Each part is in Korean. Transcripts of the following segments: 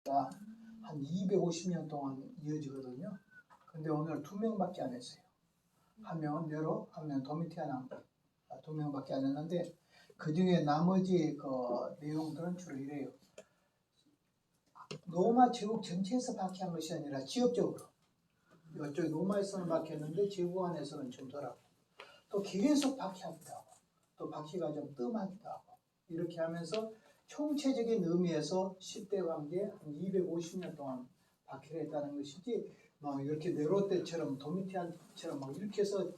한 250년 동안 이어지거든요. 근데 오늘 2명밖에 안 했어요. 한 명은 네로, 한 명은 도미티아나, 2명밖에 안 했는데 그 중에 나머지 그 내용들은 주로 이래요. 로마 제국 전체에서 박해한 것이 아니라 지역적으로 이쪽 로마에서는 박해했는데 제국 안에서는 좀 덜하고 또 계속 박해하기도 하고 또 박해가 좀 뜸하기도 하고 이렇게 하면서 총체적인 의미에서 10대 관계 한 250년 동안 박해를 했다는 것이지 막 이렇게 네로 때처럼 도미티안처럼 막 이렇게 해서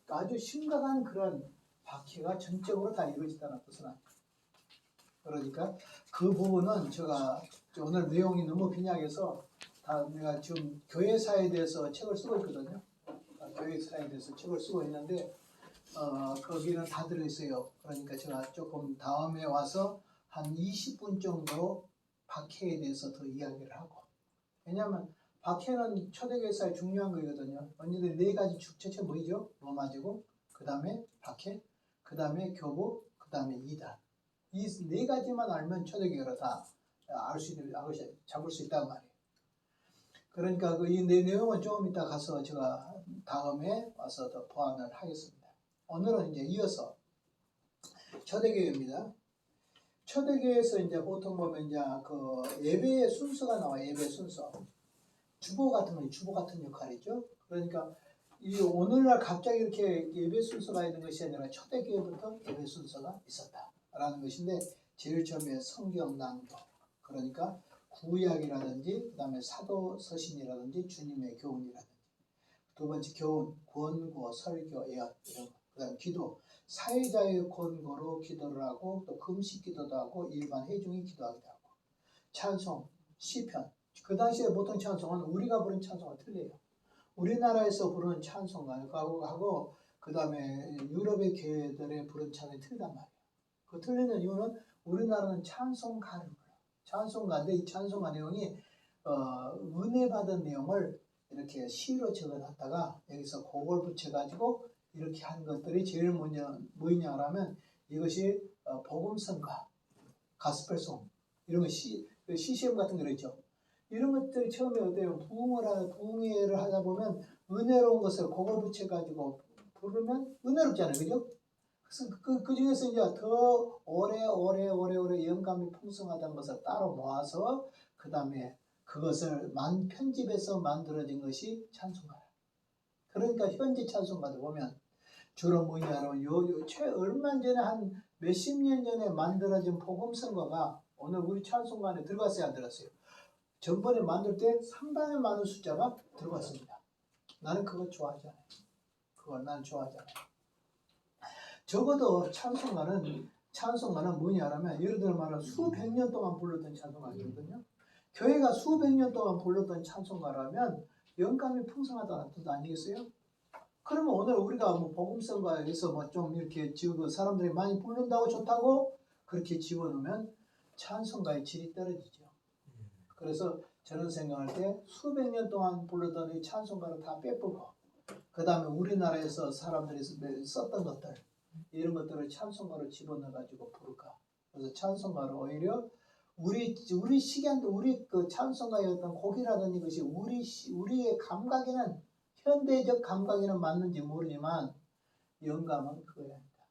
아주 심각한 그런 박해가 전적으로 다 이루어졌다는 뜻은 아니에요. 그러니까 그 부분은 제가 오늘 내용이 너무 빈약해서 다 내가 지금 교회사에 대해서 책을 쓰고 있거든요. 교회사에 대해서 책을 쓰고 있는데 거기는 다 들어있어요. 그러니까 제가 조금 다음에 와서 한 20분 정도 박해에 대해서 더 이야기를 하고 왜냐하면 박해는 초대교회사에 중요한 거거든요. 언니들 4가지 축제체 뭐이죠? 로마 제국, 그 다음에 박해, 그 다음에 교부, 그 다음에 이단. 이 4가지만 알면 초대교회로 다 잡을 수 있단 말이에요. 그러니까 이 내용은 조금 이따 가서 제가 다음에 와서 더 보완을 하겠습니다. 오늘은 이제 이어서 초대교회입니다. 초대교회에서 이제 보통 보면 이제 그 예배의 순서가 나와요. 예배 순서. 주보 같은 역할이죠. 그러니까 이 오늘날 갑자기 이렇게 예배 순서가 있는 것이 아니라 초대교회부터 예배 순서가 있었다라는 것인데 제일 처음에 성경 낭독 그러니까 구약이라든지 그다음에 사도 서신이라든지 주님의 교훈이라든지 두 번째 교훈, 권고, 설교, 예언 이런 거. 그다음 기도, 사회자의 권고로 기도를 하고 또 금식 기도도 하고 일반 회중이 기도하기도 하고 찬송, 시편. 그 당시에 보통 찬송은 우리가 부른 찬송과 틀려요. 우리나라에서 부르는 찬송가하고 그 다음에 유럽의 교회들의 부른 찬송이 틀리단 말이에요. 그 틀리는 이유는 우리나라는 찬송가를 불러요. 찬송가인데 이 찬송가 내용이 은혜 받은 내용을 이렇게 시로 적어놨다가 여기서 곡을 붙여가지고 이렇게 한 것들이 제일 먼저 뭐냐고 하면 이것이 복음성가, 가스펠송 이런 거 CCM 같은 거 있죠. 이런 것들이 처음에 어때요? 부흥회를 하다 보면 은혜로운 것을 곡을 붙여가지고 부르면 은혜롭잖아요. 그죠? 그래서 그 중에서 이제 더 오래 영감이 풍성하다는 것을 따로 모아서 그 다음에 그것을 편집해서 만들어진 것이 찬송가예요. 그러니까 현재 찬송가도 보면 주로 뭐냐면 얼마 전에 한 몇십 년 전에 만들어진 복음성가가 오늘 우리 찬송가 안에 들어갔어요, 안 들어갔어요? 전번에 만들 때 상당히 많은 숫자가 들어갔습니다. 나는 그거 좋아하지 않아요. 그걸 나는 좋아하지 않아요. 적어도 찬송가는 뭐냐면 예를 들어 말하면 수백 년 동안 불렀던 찬송가거든요. 교회가 수백 년 동안 불렀던 찬송가라면 영감이 풍성하다는 뜻 아니겠어요? 그러면 오늘 우리가 뭐 복음성가에서 뭐 좀 이렇게 지금 사람들이 많이 부른다고 좋다고 그렇게 집어넣으면 찬송가의 질이 떨어지죠. 그래서 저는 생각할 때 수백 년 동안 불렀던 이 찬송가를 다 빼보고 그 다음에 우리나라에서 사람들이 썼던 것들 이런 것들을 찬송가로 집어넣어가지고 부를까. 그래서 찬송가를 오히려 우리 시기한테 우리 그 찬송가의 어떤 곡이라든지 것이 우리의 감각에는 현대적 감각에는 맞는지 모르지만 영감은 그거야 합니다.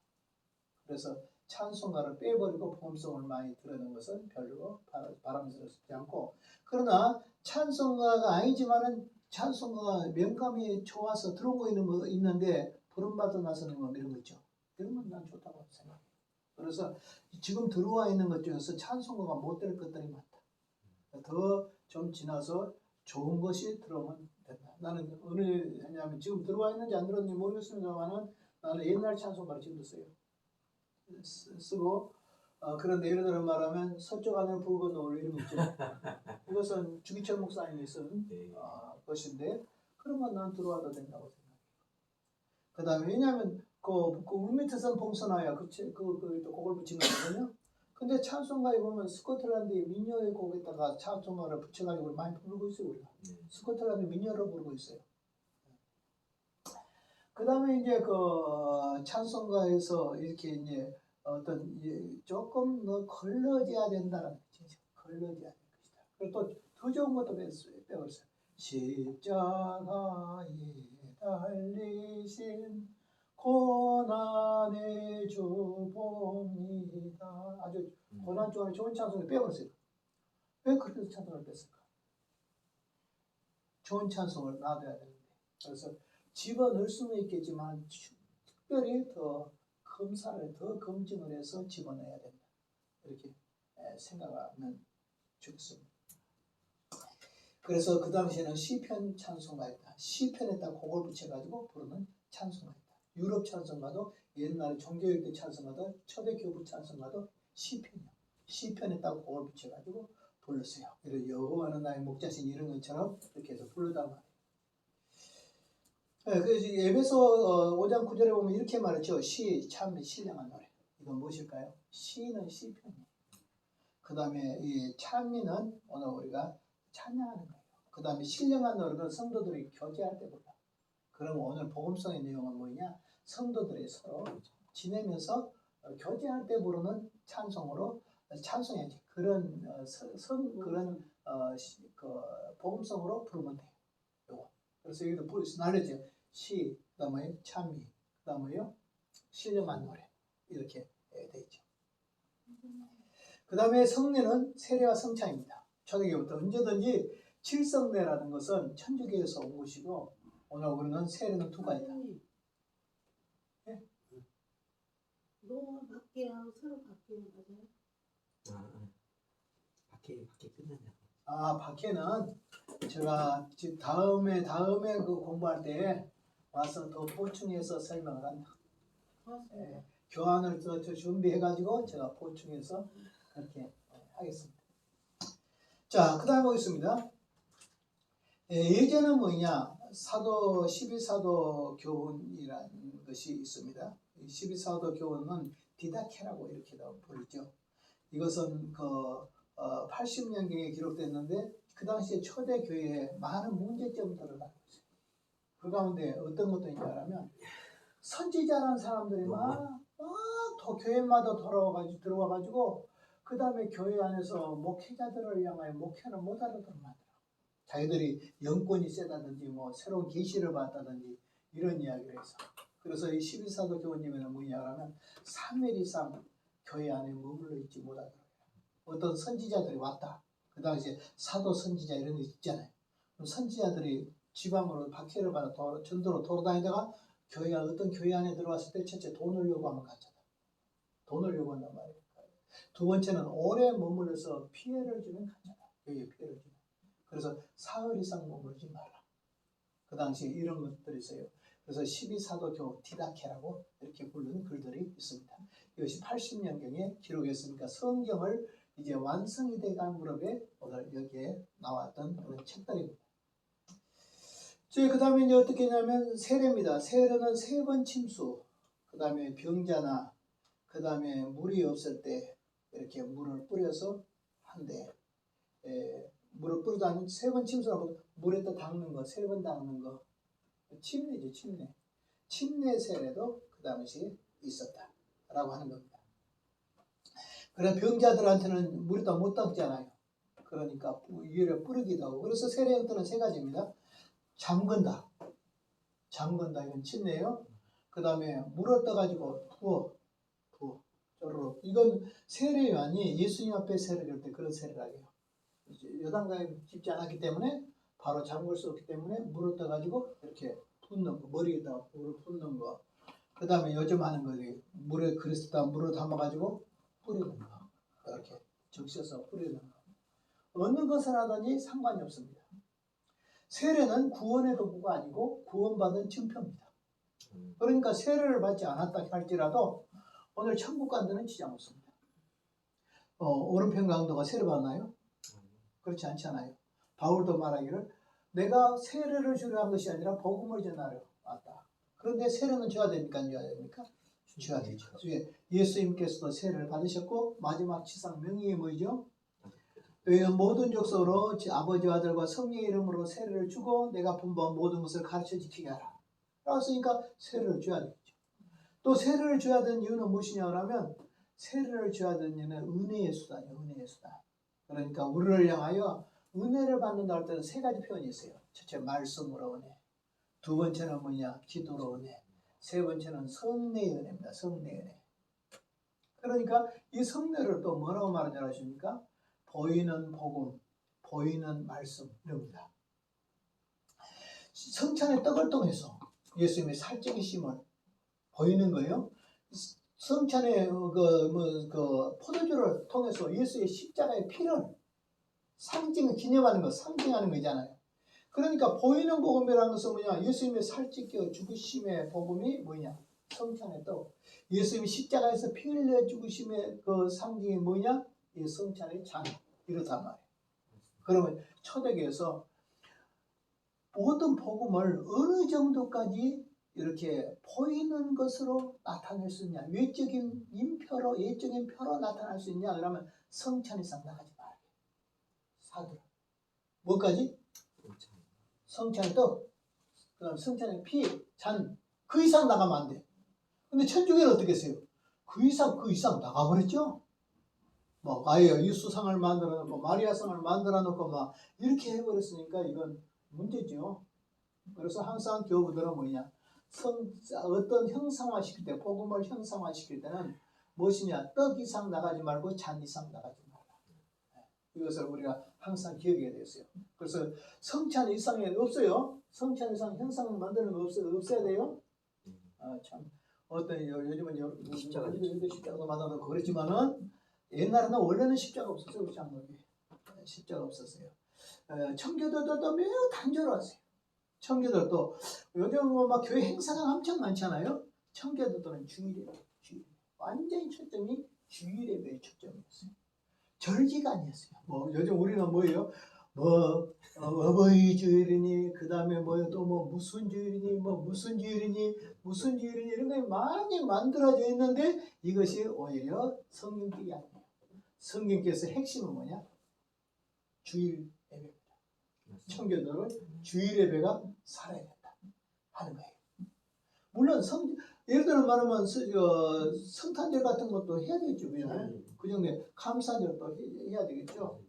그래서 찬송가를 빼버리고 복음성을 많이 드러낸 것은 별로 바람스럽지 않고 그러나 찬송가가 아니지만은 찬송가가 명감이 좋아서 들어온 거 있는데 부름받아 나서는 거 이런 거 있죠. 이런 건 난 좋다고 생각해요. 그래서 지금 들어와 있는 것 중에서 찬송가가 못 될 것들이 많다. 더 좀 지나서 좋은 것이 들어오면 된다. 나는 왜냐하면 지금 들어와 있는지 안 들어왔는지 모르겠습니다만은 나는 옛날 찬송가를 지금도 써요. 쓰고 그런데 예를 들어 말하면 서쪽 하늘 붉은 노을 이런 거 있죠. 이것은 주기철 목사님이 쓴 것인데 그러면 난 들어와도 된다고 생각해요. 그 다음에 왜냐하면 울 밑에선 봄소나야 곡을 붙인 거거든요. 근데 찬송가에 보면 스코틀랜드의 민요의 곡에다가 찬송가를 붙여가지고 많이 부르고 있어요. 우리가 스코틀랜드 민요로 부르고 있어요. 그 다음에 이제 그 찬송가에서 이렇게 이제 조금 더 걸러져야 된다는 거죠. 걸러져야 될 것이다. 그리고 또 더 좋은 것도 배웠어요. 십자가에 달리신 고난의 주 봅니다. 아주 고난 중에 좋은 찬송을 배웠어요. 왜 그렇게 찬송을 뺐을까? 좋은 찬송을 놔둬야 되는데. 그래서 집어넣을 수는 있겠지만 특별히 더 검사를 더 검증을 해서 집어넣어야 된다. 이렇게 생각하면 좋겠습니다. 그래서 그 당시에는 시편 찬송가 있다. 시편에다 곡을 붙여가지고 부르는 찬송가 있다. 유럽 찬송가도 옛날에 종교일 때 찬송가도 초대교부 찬송가도 시편이요. 시편에다 곡을 붙여가지고 불렀어요. 이런 여호와는 나의 목자신 이런 것처럼 이렇게 해서 부르단 말이에요. 네, 그래서 에베소 5장 9절에 보면 이렇게 말했죠. 시, 참 신령한 노래. 이건 무엇일까요? 시는 시편이에요. 그 다음에 이 찬미는 오늘 우리가 찬양하는 거예요. 그 다음에 신령한 노래는 성도들이 교제할 때 불러. 그럼 오늘 복음성의 내용은 뭐냐? 성도들이 서로 지내면서 교제할 때 부르는 찬송으로 찬송해야지. 그런 그 복음성으로 부르면 돼요. 요거. 그래서 여기도 날렸죠. 시, 그다음에 찬미, 그다음에요 신령한 노래 이렇게 돼 있죠. 그 다음에 성례는 세례와 성찬입니다. 초대교부터 언제든지 칠성례라는 것은 천주교에서 온 것이고 오늘 우리는 세례는 두 가지다. 네? 너무 밖에랑 서로 바뀌는 거죠? 밖에 끝나냐? 밖에는 제가 다음에 그 공부할 때 와서 더 보충해서 설명을 한다. 교환을 더 준비해가지고 제가 보충해서 그렇게 하겠습니다. 자, 그 다음에 보겠습니다. 예제는 뭐냐? 12사도 교훈이라는 것이 있습니다. 12사도 교훈은 디다케라고 이렇게도 부르죠. 이것은 80년경에 기록됐는데 그 당시에 초대교회에 많은 문제점들을 갖고 있어요. 그 가운데 어떤 것도 있냐면 선지자라는 사람들이 막 교회마다 들어와가지고 그 다음에 교회 안에서 목회자들을 향하여 목회를 못하도록 만들어. 자기들이 영권이 세다든지 뭐 새로운 계시를 받다든지 이런 이야기를 해서. 그래서 이 12사도 교훈님에는 뭐냐 하면 3일 이상 교회 안에 머물러 있지 못하도록 해요. 어떤 선지자들이 왔다. 그 당시에 사도 선지자 이런 거 있잖아요. 그럼 선지자들이 지방으로 박해를 받아 전도로 돌아다니다가 어떤 교회 안에 들어왔을 때 첫째 돈을 요구하면 가짜다. 돈을 요구한단 말이에요. 두 번째는 오래 머물러서 피해를 주면 가짜다. 교회에 피해를 주면. 그래서 사흘 이상 머물지 마라. 그 당시에 이런 것들이 있어요. 그래서 12사도교 디다케라고 이렇게 부르는 글들이 있습니다. 이것이 80년경에 기록했으니까 성경을 이제 완성이 돼간 무렵에 오늘 여기에 나왔던 그런 책들입니다. 그 다음에 이제 어떻게 했냐면 세례입니다. 세례는 3번 침수, 그 다음에 병자나, 그 다음에 물이 없을 때 이렇게 물을 뿌려서 한대. 물을 뿌리다 하면 3번 침수라고 물에다 닦는 거, 3번 닦는 거. 침례죠, 침례. 침례 세례도 그 당시에 있었다라고 하는 겁니다. 그런 병자들한테는 물에다 못 닦잖아요. 그러니까 위에 뿌리기도 하고. 그래서 세례 형태는 3가지입니다. 잠근다. 이건 침례예요. 그 다음에 물을 떠가지고 부어. 쪼르륵. 이건 세례요 아니 예수님 앞에 세례를 할 때 그런 세례라고 해요. 요단강에 깊지 않았기 때문에 바로 잠글 수 없기 때문에 물을 떠가지고 이렇게 붓는 거, 머리에다 물을 붓는 거. 그 다음에 요즘 하는 거지. 물에 그리스도다 물을 담아가지고 뿌리는 거. 이렇게 적셔서 뿌리는 거. 어느 것을 하든지 상관이 없습니다. 세례는 구원의 도구가 아니고 구원받은 증표입니다. 그러니까 세례를 받지 않았다 할지라도 오늘 천국 간 데는 지장 없습니다. 오른편 강도가 세례 받나요? 그렇지 않잖아요. 바울도 말하기를 내가 세례를 주려 한 것이 아니라 복음을 전하려 왔다. 그런데 세례는 줘야 됩니까? 안 줘야 됩니까? 줘야 되죠. 예수님께서도 세례를 받으셨고 마지막 지상 명령이 뭐죠? 너희는 모든 족속으로 아버지와 아들과 성령의 이름으로 세례를 주고 내가 분부한 모든 것을 가르쳐 지키게 하라. 그러니까 세례를 줘야 되겠죠. 또 세례를 줘야 되는 이유는 무엇이냐 하면 세례를 줘야 되는 이유는 은혜의 수단이에요. 은혜의 수단. 그러니까 우리를 향하여 은혜를 받는다 할 때는 세 가지 표현이 있어요. 첫째 말씀으로 은혜, 두 번째는 뭐냐 기도로 은혜, 세 번째는 성례의 은혜입니다. 성례의 은혜. 그러니까 이 성례를 또 뭐라고 말하는지 아십니까? 보이는 복음, 보이는 말씀 이럽니다. 성찬의 떡을 통해서 예수님의 살찌기심을 보이는 거예요. 성찬의 포도주를 통해서 예수의 십자가의 피를 기념하는 거, 상징하는 거잖아요. 그러니까 보이는 복음이라는 것은 뭐냐? 예수님의 살찌겨 죽으심의 복음이 뭐냐? 성찬의 떡. 예수님이 십자가에서 피 흘려 죽으심의 그 상징이 뭐냐? 이 성찬의 잔. 이렇단 말이에요. 그러면 초대교회에서 모든 복음을 어느 정도까지 이렇게 보이는 것으로 나타낼 수 있냐? 외적인 인표로, 예적인 표로 나타날 수 있냐? 그러면 성찬 이상 나가지 말아요. 사도라. 뭐까지? 성찬의 떡, 그다음 성찬의 피, 잔, 그 이상 나가면 안 돼. 근데 천주교는 어떻게 했어요? 그 이상 나가버렸죠? 뭐 아예 예수상을 만들어 놓고 마리아상을 만들어 놓고 막 이렇게 해버렸으니까 이건 문제죠. 그래서 항상 교부들은 뭐냐? 어떤 형상화 시킬 때, 복음을 형상화 시킬 때는 무엇이냐? 떡 이상 나가지 말고 잔 이상 나가지 말라. 이것을 우리가 항상 기억해야 되겠어요. 그래서 성찬 이상에 없어요. 성찬 이상 형상을 만드는 거 없어야 돼요. 참 요즘은 십자가도 만들어놓고 그랬지만은 옛날에는 원래는 십자가 없었어요. 우리 장로님 십자가 없었어요. 청교도들도 매우 단조로웠어요. 청교도도 요즘 막 교회 행사가 엄청 많잖아요. 청교도들은 주일 완전히 초점이 주일 예배에 초점이었어요. 절기가 아니었어요. 뭐 요즘 우리는 뭐예요? 어버이 주일이니 그 다음에 또 무슨 주일이니 무슨 주일이니 이런 게 많이 만들어져 있는데 이것이 오히려 성경길이 아니에요. 성경께서 핵심은 뭐냐? 주일 예배입니다. 청교도는 주일 예배가 살아야 된다 하는 거예요. 물론 예를 들어 말하면 성탄절 같은 것도 해야 되겠죠. 그 정도에 감사절도 해야 되겠죠.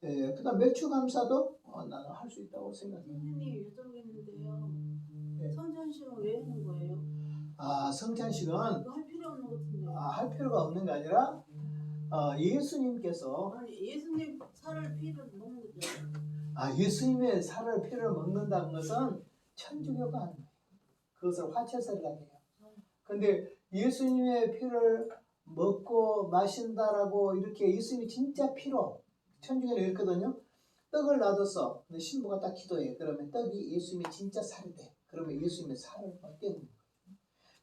그 다음 매출 감사도 나는 할 수 있다고 생각해요. 선생님 여쭤보겠는데요. 네. 성찬식은 왜 하는 거예요? 성찬식은 그거 할 필요 없는 것 같은데. 할 필요가 없는 게 아니라 예수님께서 아니 예수님 살을 피를 먹는 거죠. 예수님의 살을 피를 먹는다는 것은 천주교가 하는 거예요. 그것을 화채설이라고 해요. 근데 예수님의 피를 먹고 마신다라고 이렇게 예수님이 진짜 피로 천주교는 이렇거든요. 떡을 놔뒀어. 근데 신부가 딱 기도해. 그러면 떡이 예수님의 진짜 살이 돼. 그러면 예수님의 살을 떼는 거예요.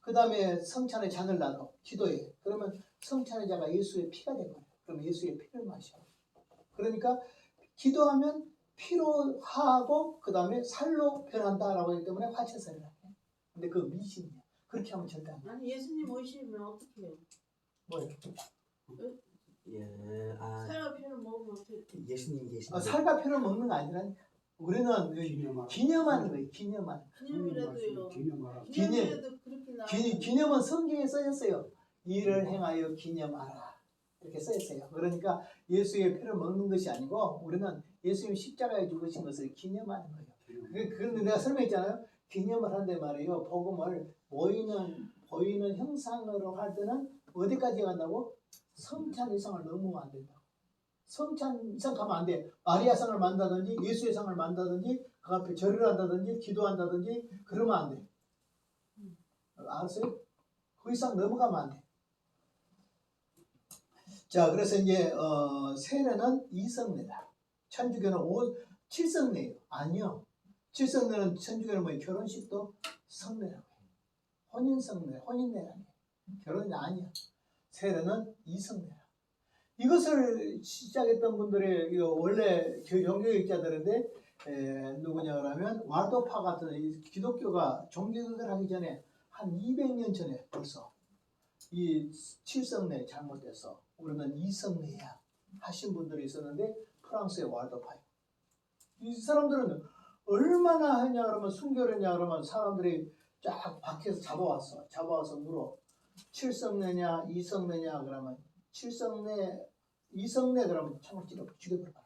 그 다음에 성찬의 잔을 놔둬. 기도해. 그러면 성찬의 잔가 예수의 피가 된 거예요. 그러면 예수의 피를 마셔. 그러니까 기도하면 피로 하고 그 다음에 살로 변한다라고 하기 때문에 화채설이라고 해요. 근데 그 미신이에요. 그렇게 하면 절대 안 돼요. 아니 예수님 오시면 어떻게 해요? 뭐예요? 살과 피를 먹으면 어떻게? 예수님. 살과 피를 먹는 거 아니라 우리는 기념하는 거예요. 기념이라도요. 기념이라도 그렇게 나. 기념은 성경에 써있어요. 이를 행하여 기념하라. 이렇게 써있어요. 그러니까 예수의 피를 먹는 것이 아니고 우리는 예수님 십자가에 죽으신 것을 기념하는 거예요. 그런데 내가 설명했잖아요. 기념을 한데 말이에요. 복음을 보이는 형상으로 할 때는 어디까지 간다고? 성찬 이상을 넘으면 안 된다. 성찬 이상 가면 안 돼. 마리아상을 만든다든지 예수의 상을 만든다든지 그 앞에 절을 한다든지 기도한다든지 그러면 안 돼. 알았어요? 그 이상 넘어가면 안 돼. 자, 그래서 이제 세례는 이성례다. 천주교는 7성례예요. 아니요. 7성례는 천주교는 뭐 결혼식도 성례라고 해요. 혼인성례, 혼인례라고 해요. 결혼이 아니야. 세례는 이성례라. 이것을 시작했던 분들이 원래 종교개혁자들인데 누구냐 그러면 왈도파 같은 기독교가 종교개혁을 하기 전에 한 200년 전에 벌써 이 7성례 잘못돼서 우리는 2성례야 하신 분들이 있었는데 프랑스의 왈도파예요. 이 사람들은 얼마나 하냐 그러면 순교했냐 그러면 사람들이 쫙 밖에서 잡아와서 물어. 7성례냐 2성례냐 그러면 7성례 이성내들하면 창을 찔러 죽여버려라.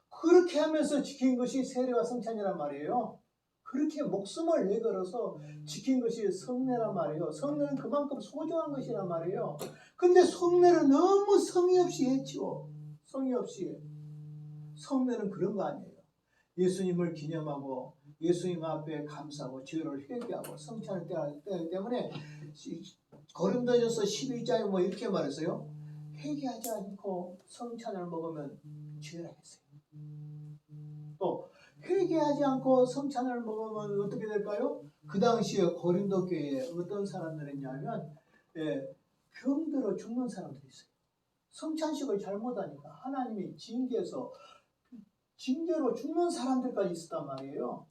그렇게 하면서 지킨 것이 세례와 성찬이란 말이에요. 그렇게 목숨을 내걸어서 지킨 것이 성례란 말이에요. 성례는 그만큼 소중한 것이란 말이에요. 근데 성례를 너무 성의 없이 해치워. 성의 없이. 성례는 그런 거 아니에요. 예수님을 기념하고 예수님 앞에 감사하고 죄를 회개하고 성찬을 때하기 때문에 고린도전서 11장에 뭐 이렇게 말했어요. 회개하지 않고 성찬을 먹으면 죄를 했어요. 또 회개하지 않고 성찬을 먹으면 어떻게 될까요? 그 당시에 고린도 교회에 어떤 사람들이 있냐면 병들어 죽는 사람들이 있어요. 성찬식을 잘못하니까 하나님이 징계로 죽는 사람들까지 있었단 말이에요.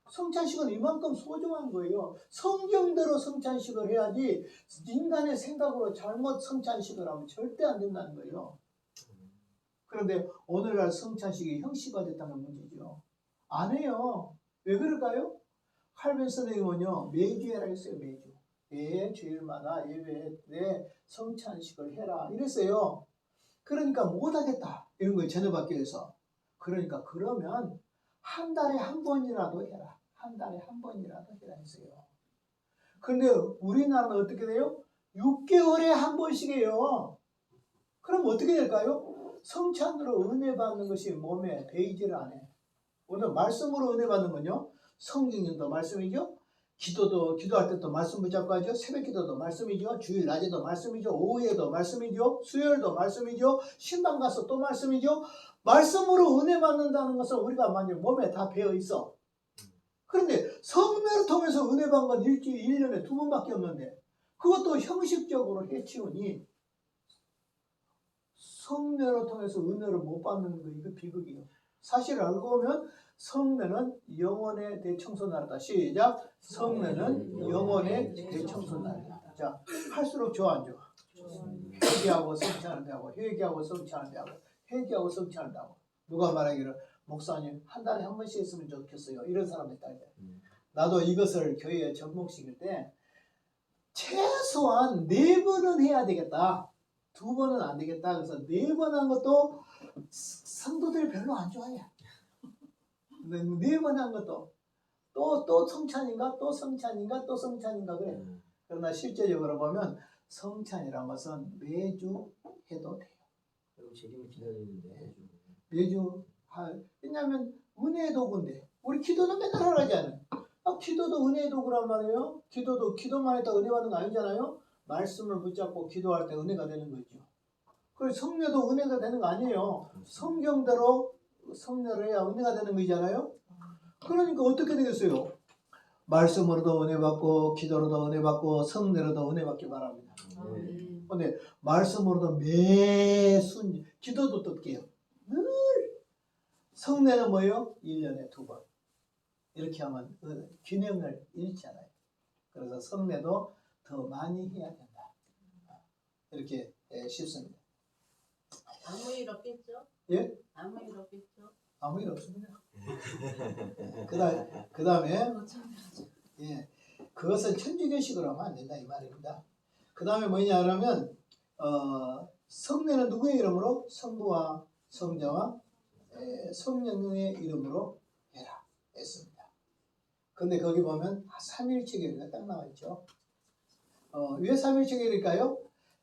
성찬식은 이만큼 소중한 거예요. 성경대로 성찬식을 해야지 인간의 생각으로 잘못 성찬식을 하면 절대 안 된다는 거예요. 그런데 오늘날 성찬식이 형식화됐다는 문제죠. 안 해요. 왜 그럴까요? 칼빈 선생님은요, 매주 해라 했어요. 매주. 매 주일마다 예배 때 성찬식을 해라 이랬어요. 그러니까 못하겠다 이런 거예요. 전혀받기위해서. 그러니까 그러면 한 달에 한 번이라도 해라. 한 달에 한 번이라도 해라 했어요. 그런데 우리나라는 어떻게 돼요? 6개월에 한 번씩 해요. 그럼 어떻게 될까요? 성찬으로 은혜 받는 것이 몸에 배이지를 않아요. 오늘 말씀으로 은혜 받는 건요. 성경도 말씀이죠. 기도할 때도 말씀 붙잡고 하죠. 새벽 기도도 말씀이죠. 주일 낮에도 말씀이죠. 오후에도 말씀이죠. 수요일도 말씀이죠. 신방 가서 또 말씀이죠. 말씀으로 은혜 받는다는 것은 우리가 만약 몸에 다 배어 있어. 그런데 성례를 통해서 은혜 받는 건 일주일 1년에 2번밖에 없는데 그것도 형식적으로 해치우니 성례를 통해서 은혜를 못 받는 거 이거 비극이에요. 사실 알고 보면 성례는 영혼의 대청소날이다. 시작. 성례는 영혼의 대청소날이다. 자, 할수록 좋아 안 좋아? 회개하고 성찬을 배하고 회개하고 성찬을 배하고 회개하고 성찬을 배하고 누가 말하기를 목사님 한 달에 한 번씩 했으면 좋겠어요. 이런 사람이 있다. 나도 이것을 교회에 접목시킬 때 최소한 4번은 해야 되겠다. 2번은 안 되겠다. 그래서 4번 한 것도 성도들이 별로 안 좋아해. 4번 한 것도 또 성찬인가 또 성찬인가 또 성찬인가 그래. 그러나 실제적으로 보면 성찬이란 것은 매주 해도 돼요. 그리고 재림을 기다리는데 매주 왜냐하면 은혜의 도구인데 우리 기도는 맨날 하라지 않아요. 기도도 은혜의 도구란 말이에요. 기도만 했다 은혜 받는 거 아니잖아요. 말씀을 붙잡고 기도할 때 은혜가 되는 거죠. 그래서 성례도 은혜가 되는 거 아니에요. 성경대로 성례를 해야 은혜가 되는 거잖아요. 그러니까 어떻게 되겠어요? 말씀으로도 은혜 받고 기도로도 은혜 받고 성례로도 은혜 받기 바랍니다. 근데 말씀으로도 기도도 뜯게요. 늘 성례는 뭐예요? 1년에 2번. 이렇게 하면 균형을 잃잖아요. 그래서 성례도 더 많이 해야 된다. 이렇게 쉽습니다. 아무 일 없겠죠? 예? 아무 일 없겠죠? 아무 일 없습니다. 그 다음에 예, 그것은 천주교식으로 하면 안 된다 이 말입니다. 그 다음에 뭐냐 하면 성례는 누구의 이름으로? 성부와 성자와 성령의 이름으로 해라 했습니다. 근데 거기 보면 삼일체계가 딱 나와 있죠. 왜 삼일체계일까요?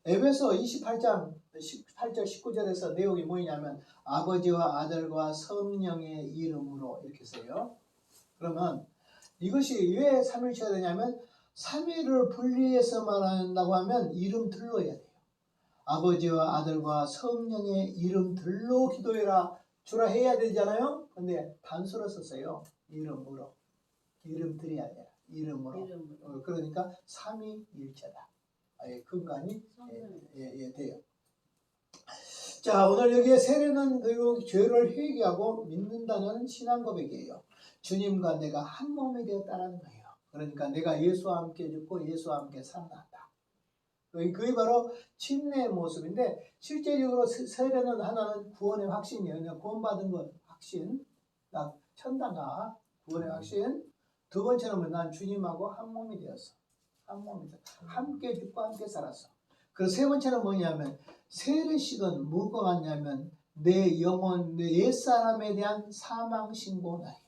에베소 28장 18절 19절에서 내용이 뭐냐면 아버지와 아들과 성령의 이름으로 이렇게 써요. 그러면 이것이 왜 삼일체가 되냐면 삼위를 분리해서만 한다고 하면 이름들로 해야 돼요. 아버지와 아들과 성령의 이름들로 기도해라 주라 해야 되잖아요. 근데 단수로 썼어요. 이름으로. 이름들이 아니라 이름으로. 그러니까 삼위일체다. 근간이 돼요. 자, 오늘 여기에 세례는 그리고 죄를 회개하고 믿는다는 신앙 고백이에요. 주님과 내가 한 몸이 되었다는 거예요. 그러니까 내가 예수와 함께 죽고 예수와 함께 살아난다. 그게 바로 침례의 모습인데 실제적으로 세례는 하나는 구원의 확신이에요. 구원받은 것 확신, 천당과 구원의 확신. 두 번째는 난 주님하고 한 몸이 되었어. 한 몸이 되었어. 함께 죽고 함께 살았어. 그리고 세 번째는 뭐냐면 세례식은 무엇과 같냐면 내 영혼, 내 옛사람에 대한 사망 신고 날이에요.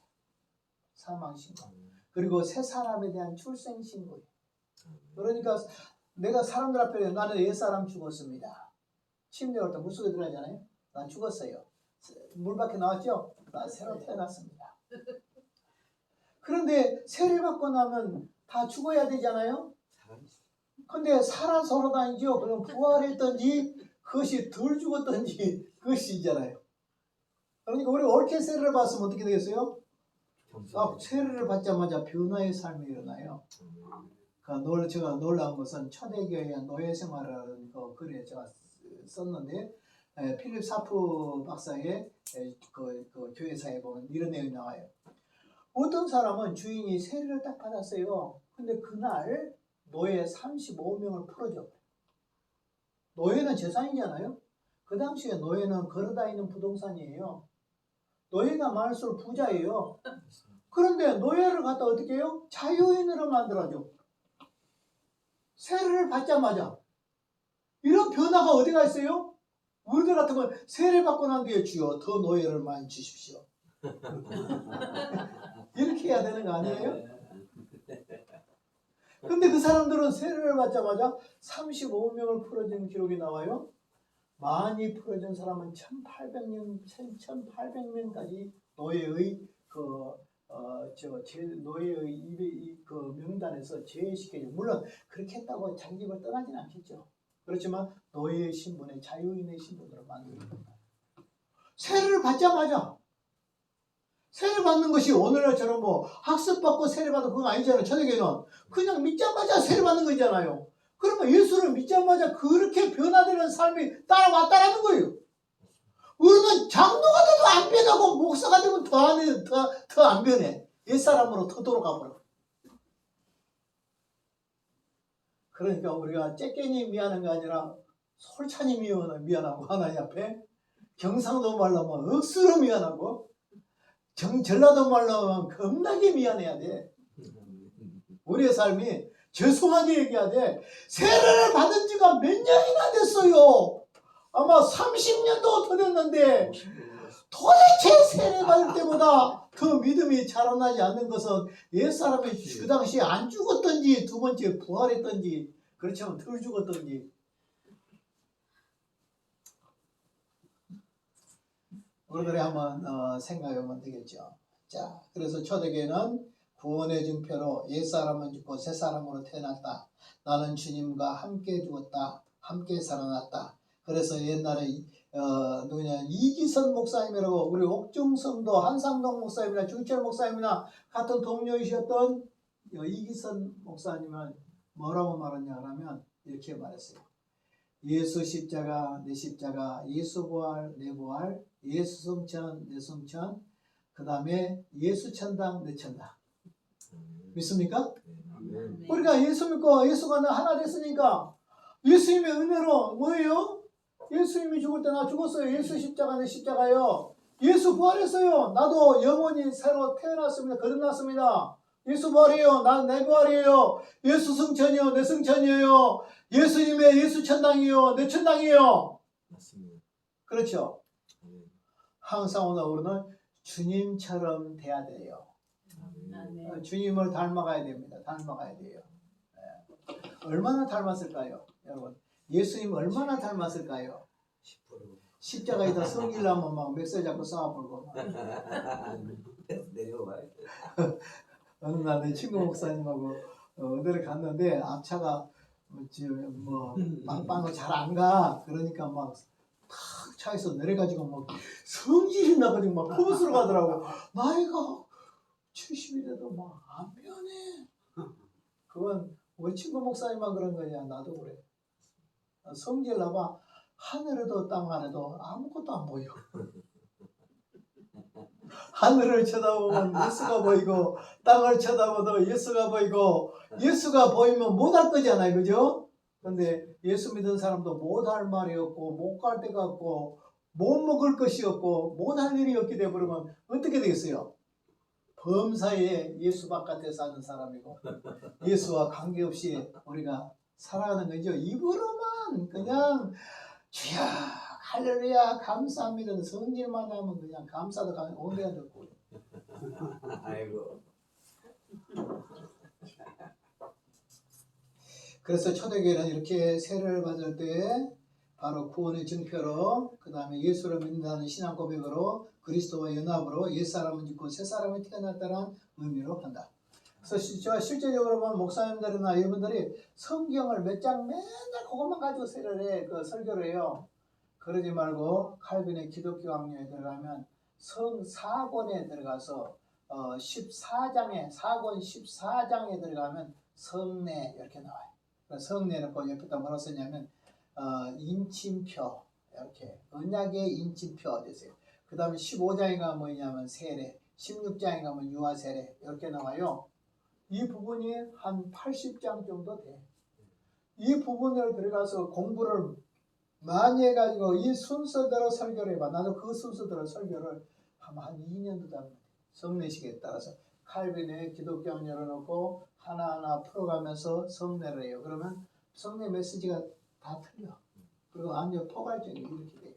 사망 신고. 그리고 새 사람에 대한 출생 신고예요. 그러니까 내가 사람들 앞에 나는 옛사람 죽었습니다. 침대 올 때 물속에 들어가잖아요. 난 죽었어요. 물 밖에 나왔죠? 난 새로 태어났습니다. 그런데 세례 받고 나면 다 죽어야 되잖아요. 근데 살아서 돌아다니죠. 그럼 부활했든지 그것이 덜 죽었든지 그것이잖아요. 그러니까 우리 옳게 세례를 받으면 어떻게 되겠어요? 세례를 받자마자 변화의 삶이 일어나요. 제가 놀라운 것은 초대교회의 노예 생활이라는 그 글에 제가 썼는데 필립 사프 박사의 그 교회사에 보면 이런 내용이 나와요. 어떤 사람은 주인이 세례를 딱 받았어요. 근데 그날 노예 35명을 풀어줘. 노예는 재산이잖아요. 그 당시에 노예는 걸어다니는 부동산이에요. 노예가 많을수록 부자예요. 그런데 노예를 갖다 어떻게 해요? 자유인으로 만들어줘. 세례를 받자마자. 이런 변화가 어디가 있어요? 우리들 같으면 세례 받고 난 뒤에 주여 더 노예를 많이 주십시오. 이렇게 해야 되는 거 아니에요? 근데 그 사람들은 세례를 받자마자 35명을 풀어준 기록이 나와요. 많이 풀어준 사람은 1800명까지 노예의 노예의 그 명단에서 제외시켜요. 물론 그렇게 했다고 자기 집을 떠나진 않겠죠. 그렇지만 노예의 신분에 자유인의 신분으로 만들어요. 세례를 받자마자 세례 받는 것이 오늘날처럼 뭐 학습받고 세례 받는 그건 아니잖아요. 초대교회는 그냥 믿자마자 세례 받는 거잖아요. 그러면 예수를 믿자마자 그렇게 변화되는 삶이 따라왔다라는 거예요. 우리는 장로가 돼도 안 변하고 목사가 되면 더 안 변해. 옛사람으로 더 돌아가 버려. 그러니까 우리가 째깨니 미안한 게 아니라 솔찬히 미안하고 하나님 앞에 경상도 말로 하면 억수로 미안하고 전라도 말로 하면 겁나게 미안해야 돼. 우리의 삶이 죄송하게 얘기해야 돼. 세례를 받은 지가 몇 년이나 됐어요. 아마 30년도 더 됐는데 도대체 세례 받을 때보다 더 믿음이 자라나지 않는 것은 옛사람이 그 당시에 안 죽었던지 두 번째 부활했던지 그렇지만 덜 죽었던지 우리들이 한번 생각해보면 되겠죠. 자, 그래서 초대교회는 구원의 증표로 옛사람은 죽고 새사람으로 태어났다. 나는 주님과 함께 죽었다. 함께 살아났다. 그래서 옛날에 이기선 목사님이라고 우리 옥중성도 한상동 목사님이나 중철 목사님이나 같은 동료이셨던 이기선 목사님은 뭐라고 말했냐 하면 이렇게 말했어요. 예수 십자가 내 십자가, 예수 부활 내 부활, 예수 성천 내 성천, 그 다음에 예수 천당 내 천당. 믿습니까? 네. 우리가 예수 믿고 예수가 하나 됐으니까 예수님의 은혜로 뭐예요? 예수님이 죽을 때 나 죽었어요. 예수 십자가 내 십자가요. 예수 부활했어요. 나도 영원히 새로 태어났습니다. 거듭났습니다. 예수 부활이에요. 난 내 부활이에요. 예수 성천이요. 내 성천이에요. 예수님의 예수 천당이요. 내 천당이에요. 맞습니다. 그렇죠? 항상 오늘 우리는 주님처럼 돼야 돼요. 네. 주님을 닮아가야 됩니다. 닮아가야 돼요. 얼마나 닮았을까요? 여러분 예수님 얼마나 닮았을까요? 10%. 십자가에다 성기려면 막 멱살 잡고 싸워보고 내려와요. 어느 날 내 친구 목사님하고 어디를 갔는데 앞차가 뭐 빵빵을 잘 안 가. 그러니까 막 탁 차에서 내려가지고 막 성질이 나가지고 막 포스로 가더라고. 나이가 70이라도 막 안 변해. 그건 우리 친구 목사님만 그런 거냐. 나도 그래. 성질 나봐. 하늘에도 땅 안에도 아무것도 안 보여. 하늘을 쳐다보면 예수가 보이고 땅을 쳐다봐도 예수가 보이고 예수가 보이면 못할 거잖아요. 그죠? 근데 예수 믿은 사람도 못할 말이 없고 못 갈 데가 없고 못 먹을 것이 없고 못할 일이 없게 되버리면 어떻게 되겠어요? 범사에 예수 바깥에 사는 사람이고 예수와 관계없이 우리가 살아가는 거죠. 입으로만 그냥 주야 할렐루야 감사합니다. 성질만 하면 그냥 감사도 가면 오해가 듣고. 아이고. 그래서 초대교회는 이렇게 세례를 받을 때 바로 구원의 증표로 그 다음에 예수를 믿는다는 신앙 고백으로 그리스도와 연합으로 옛사람은 죽고 새사람이 태어났다는 의미로 한다. 그래서 제가 실제적으로 보면 목사님들이나 여러분들이 성경을 몇 장 맨날 그것만 가지고 세례를 해, 그 설교를 해요. 그러지 말고 칼빈의 기독교 강령에 들어가면 성사권에 들어가서 14장에 사권 14장에 들어가면 성례 이렇게 나와요. 성례는 그 옆에다 뭐라고 썼냐면 인침표 이렇게 언약의 인침표 됐어요. 그 다음에 15장에 가면 뭐냐면 세례, 16장에 가면 유아 세례 이렇게 나와요. 이 부분이 한 80장 정도 돼. 이 부분을 들어가서 공부를 많이 해가지고 이 순서대로 설교를 해봐. 나도 그 순서대로 설교를 한 2년도 다 성례식에 따라서 칼빈의 기독교 열어놓고 하나하나 풀어가면서 성례를 해요. 그러면 성례 메시지가 다 틀려. 그리고 완전 포괄적이게 이렇게 돼요.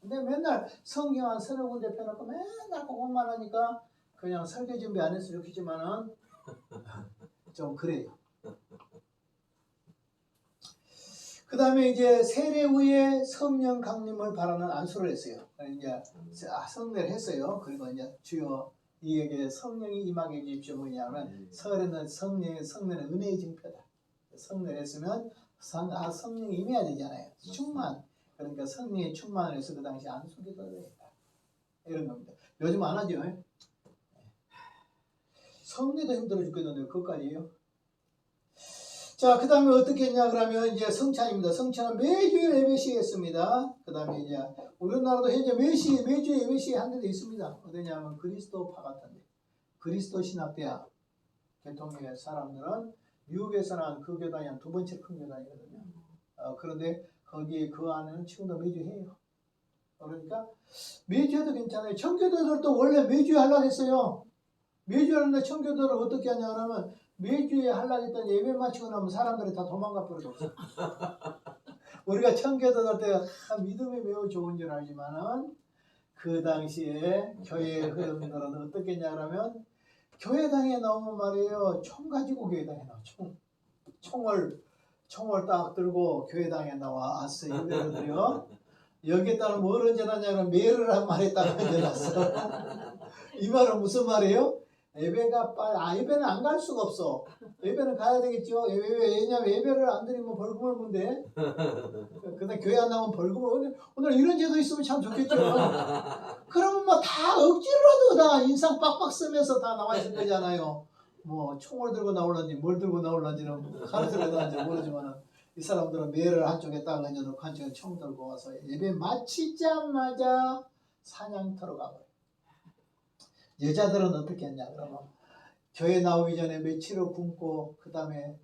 근데 맨날 성경 한 서너 군데 펴놓고 맨날 그것만 하니까 그냥 설교 준비 안 해서 좋겠지만은 좀 그래요. 그 다음에 이제 세례 후에 성령 강림을 바라는 안수를 했어요. 이제 성례를 했어요. 그리고 이제 주여 이에게 성령이 임하게 해주십시오. 뭐냐면 설에는 성례는 은혜의 증표다. 성례를 했으면 성령이 임해야 되잖아요. 충만. 그러니까 성령의 충만을 해서 그 당시 안수기도를 했다. 이런 겁니다. 요즘 안 하죠. 성례도 힘들어 죽겠는데 그것까지요. 자, 그 다음에 어떻게 했냐 그러면 이제 성찬입니다. 성찬은 매주일 예배시에 했습니다. 그 다음에 이제 우리나라도 현재 매주일 예배시에 한 데도 있습니다. 어디냐면 그리스도파 같은데 그리스도 신학대학 개통교회 사람들은 미국에서는 그 교단이 한 두 번째 큰 교단이거든요. 그런데 거기 그 안에는 지금도 매주 해요. 그러니까 매주 해도 괜찮아요. 청교도들도 원래 매주에 하려고 했어요. 매주 하는데 청교도를 어떻게 하냐 그러면 매주에 하려고 했던 예배 마치고 나면 사람들이 다 도망가 버려졌어. 우리가 청교도들 때 믿음이 매우 좋은 줄 알지만은 그 당시에 교회의 흐름들은 어떻게 했냐 그러면 교회당에 나오면 말이에요. 총 가지고 교회당에 나와. 총을 딱 들고 교회당에 나왔어. 예배를 드려. 여기에다가 뭘 얹어놨냐면 매를 한 마리 딱 얹어놨어. 이 말은 무슨 말이에요? 예배는 안 갈 수가 없어. 예배는 가야 되겠죠. 왜냐면 예배를 안 드리면 벌금을 문대. 그다음 교회 안 나오면 벌금을 오늘 이런 제도 있으면 참 좋겠죠. 그러면 뭐 다 억지로라도 다 인상 빡빡 쓰면서 다 나와 있을 거잖아요. 뭐 총을 들고 나올런지 뭘 들고 나올런지는 가르쳐야 되는지 모르지만은 이 사람들은 매를 한쪽에 딱 얹어놓고 한쪽에 총 들고 와서 예배 마치자마자 사냥터로 가버려요. 여자들은 어떻게 했냐 그러면 교회 나오기 전에 며칠을 굶고 그 다음에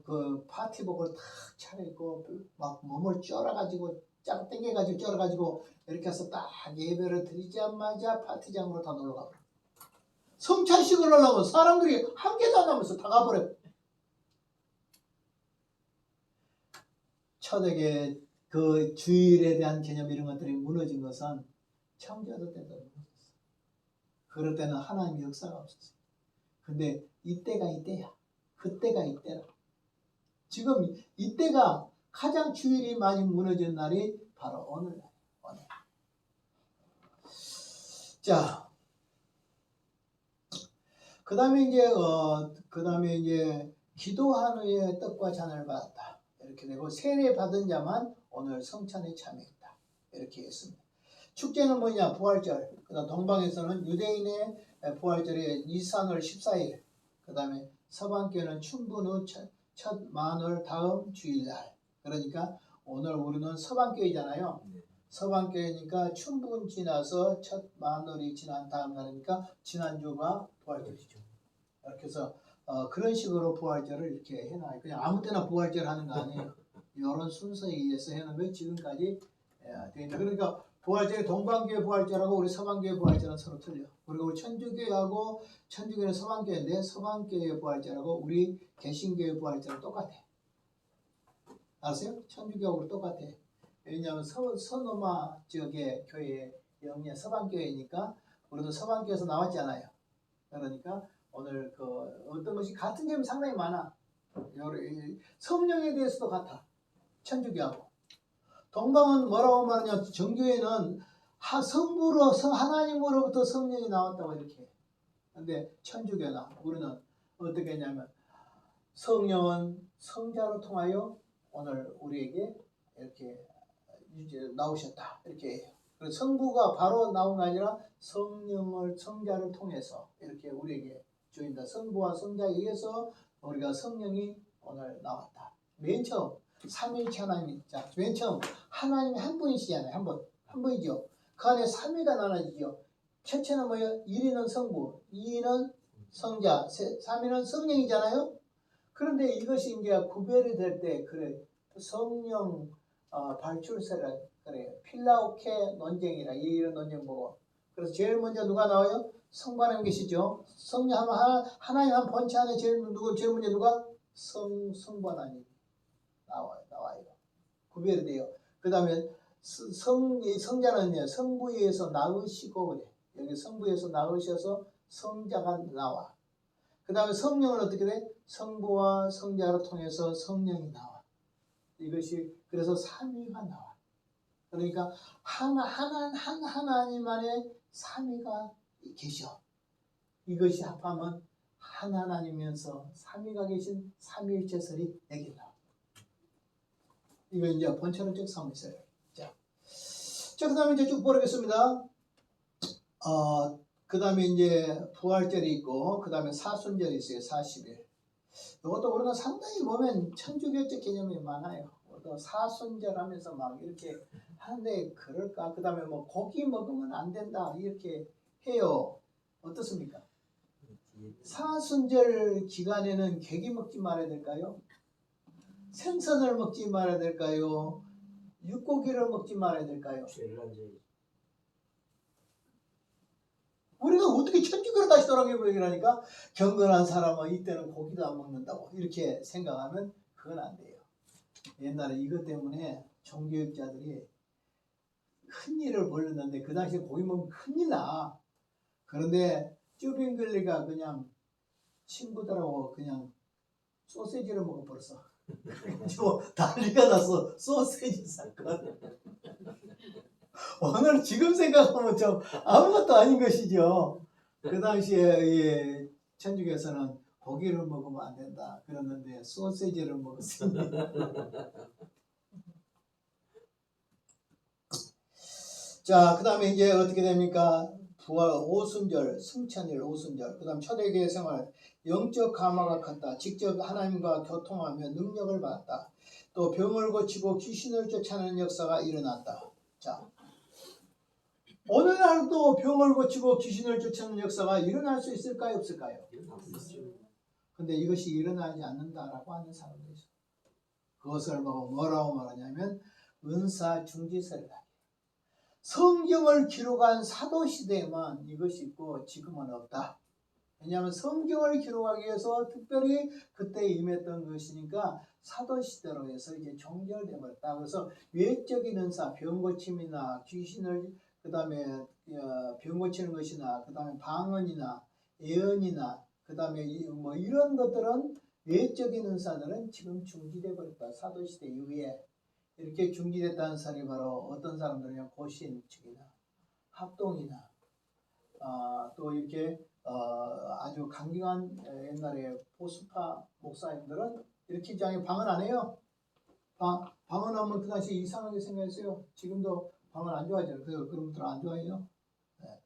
그 파티복을 탁 차려입고 막 몸을 쫄아가지고 쫙 당겨가지고 쫄아가지고 이렇게 해서 딱 예배를 드리자마자 파티장으로 다 놀러가버려. 성찬식을 하려면 사람들이 한 개도 안 남아서 다 가버려. 초대교회 그 주일에 대한 개념 이런 것들이 무너진 것은 청교도 때도 무너졌어. 그럴 때는 하나님의 역사가 없었어요. 근데 이때가 이때야. 그때가 이때라. 지금 이때가 가장 주일이 많이 무너진 날이 바로 오늘. 자, 그 다음에 이제 기도한 후에 떡과 잔을 받았다. 이렇게 되고 세례 받은 자만 오늘 성찬에 참여했다. 이렇게 했습니다. 축제는 뭐냐? 부활절. 그다음 동방에서는 유대인의 부활절이 니산월 14일. 그다음에 서방교회는 춘분 후 첫 만월 다음 주일날. 그러니까 오늘 우리는 서방교회잖아요. 서방교회니까 춘분 지나서 첫 만월이 지난 다음 날이니까 지난주가 부활절이죠. 이렇게 해서 그런 식으로 부활절을 이렇게 해놔요. 그냥 아무 때나 부활절 하는 거 아니에요. 이런 순서에 의해서 해놓은 게 지금까지 되어 있다. 그러니까 부활절이 동방교회 부활절하고 우리 서방교회 부활절은 서로 틀려. 그리고 천주교회하고 천주교회는 서방교회인데 서방교회 부활절하고 우리 개신교회 부활절은 똑같아. 알았어요? 천주교하고 똑같아. 왜냐하면 서노마 지역의 교회 영리한 서방교회니까 우리도 서방교회에서 나왔잖아요. 그러니까 오늘 그 어떤 것이 같은 점이 상당히 많아. 성령에 대해서도 같아. 천주교하고. 동방은 뭐라고 말하냐? 정교회는 성부로 하나님으로부터 성령이 나왔다고 이렇게. 근데 천주교나 우리는 어떻게 했냐면 성령은 성자로 통하여 오늘 우리에게 이렇게 이제 나오셨다 이렇게 해요. 그래서 성부가 바로 나온 게 아니라 성령을 성자를 통해서 이렇게 우리에게 주인다. 성부와 성자에 의해서 우리가 성령이 오늘 나왔다. 맨 처음 삼위일체 하나님이 자, 맨 처음 하나님이 한 분이시잖아요. 한 분이죠. 그 안에 삼위가 나눠지죠. 첫째는 뭐예요? 1위는 성부, 2위는 성자, 3위는 성령이잖아요. 그런데 이것이 이제 구별이 될 때 그래 성령 발출세라 그래요. 필라오케 논쟁이라 이런 논쟁 보고. 그래서 제일 먼저 누가 나와요? 성부하나님 계시죠. 성령 하나님 한 본체 안에 제일 먼저 누가? 성부 하나님 나와요. 구별이 돼요. 그 다음에 성자는요 성부에 의해서 낳으시고 그래. 여기 성부에서 낳으셔서 성자가 나와. 그 다음에 성령은 어떻게 돼? 성부와 성자를 통해서 성령이 나와. 이것이 그래서 삼위가 나와. 그러니까 하나님 안에 삼위가 계셔. 이것이 합하면 하나님이면서 삼위가 계신 삼위일체설이 여기 나와. 이거 이제 본체론적 사무있어요. 자, 그 다음에 이제 쭉 보겠습니다. 그 다음에 이제 부활절이 있고, 그 다음에 사순절이 있어요. 40일. 이것도 우리가 상당히 보면 천주교적 개념이 많아요. 또 사순절 하면서 막 이렇게 하는데 그럴까? 그 다음에 뭐 고기 먹으면 안 된다. 이렇게 해요. 어떻습니까? 사순절 기간에는 고기 먹지 말아야 될까요? 생선을 먹지 말아야 될까요? 육고기를 먹지 말아야 될까요? 우리가 어떻게 천주교로 다시 돌아가려니까 경건한 사람은 이때는 고기도 안 먹는다고 이렇게 생각하면 그건 안 돼요. 옛날에 이것 때문에 종교육자들이 큰 일을 벌였는데 그 당시에 고기 먹으면 큰일 나. 그런데 쭈빙글리가 그냥 친구들하고 그냥 소세지를 먹어버렸어. 그래가지고 난리가 났어. 소세지 사건. 오늘 지금 생각하면 좀 아무것도 아닌 것이죠. 그 당시에 예, 천주교에서는 고기를 먹으면 안 된다 그랬는데 소세지를 먹었습니다. 자, 그 다음에 이제 어떻게 됩니까? 부활 오순절, 승천일 오순절, 그 다음 초대교회 생활, 영적 감화가 컸다. 직접 하나님과 교통하며 능력을 받았다. 또 병을 고치고 귀신을 쫓아내는 역사가 일어났다. 자, 오늘날도 병을 고치고 귀신을 쫓아내는 역사가 일어날 수 있을까요? 없을까요? 근데 이것이 일어나지 않는다라고 하는 사람도 있어요. 그것을 뭐라고 말하냐면 은사 중지설이다. 성경을 기록한 사도시대에만 이것이 있고 지금은 없다. 왜냐하면 성경을 기록하기 위해서 특별히 그때 임했던 것이니까 사도시대로 해서 이제 종결돼 버렸다. 그래서 외적인 은사, 병 고침이나 귀신을 그 다음에 병 고치는 것이나 그 다음에 방언이나 예언이나 그 다음에 뭐 이런 것들은 외적인 은사들은 지금 중지돼 버렸다. 사도시대 이후에 이렇게 중지됐다는 사람이 바로 어떤 사람들이냐 고신 측이나 합동이나 또 이렇게 아주 강경한 옛날에 보수파 목사님들은 이렇게 주장해 방언 안 해요. 방언하면 그 당시 이상하게 생각했어요. 지금도 방언 안 좋아하잖아요. 그런 분들 안 좋아해요. 네.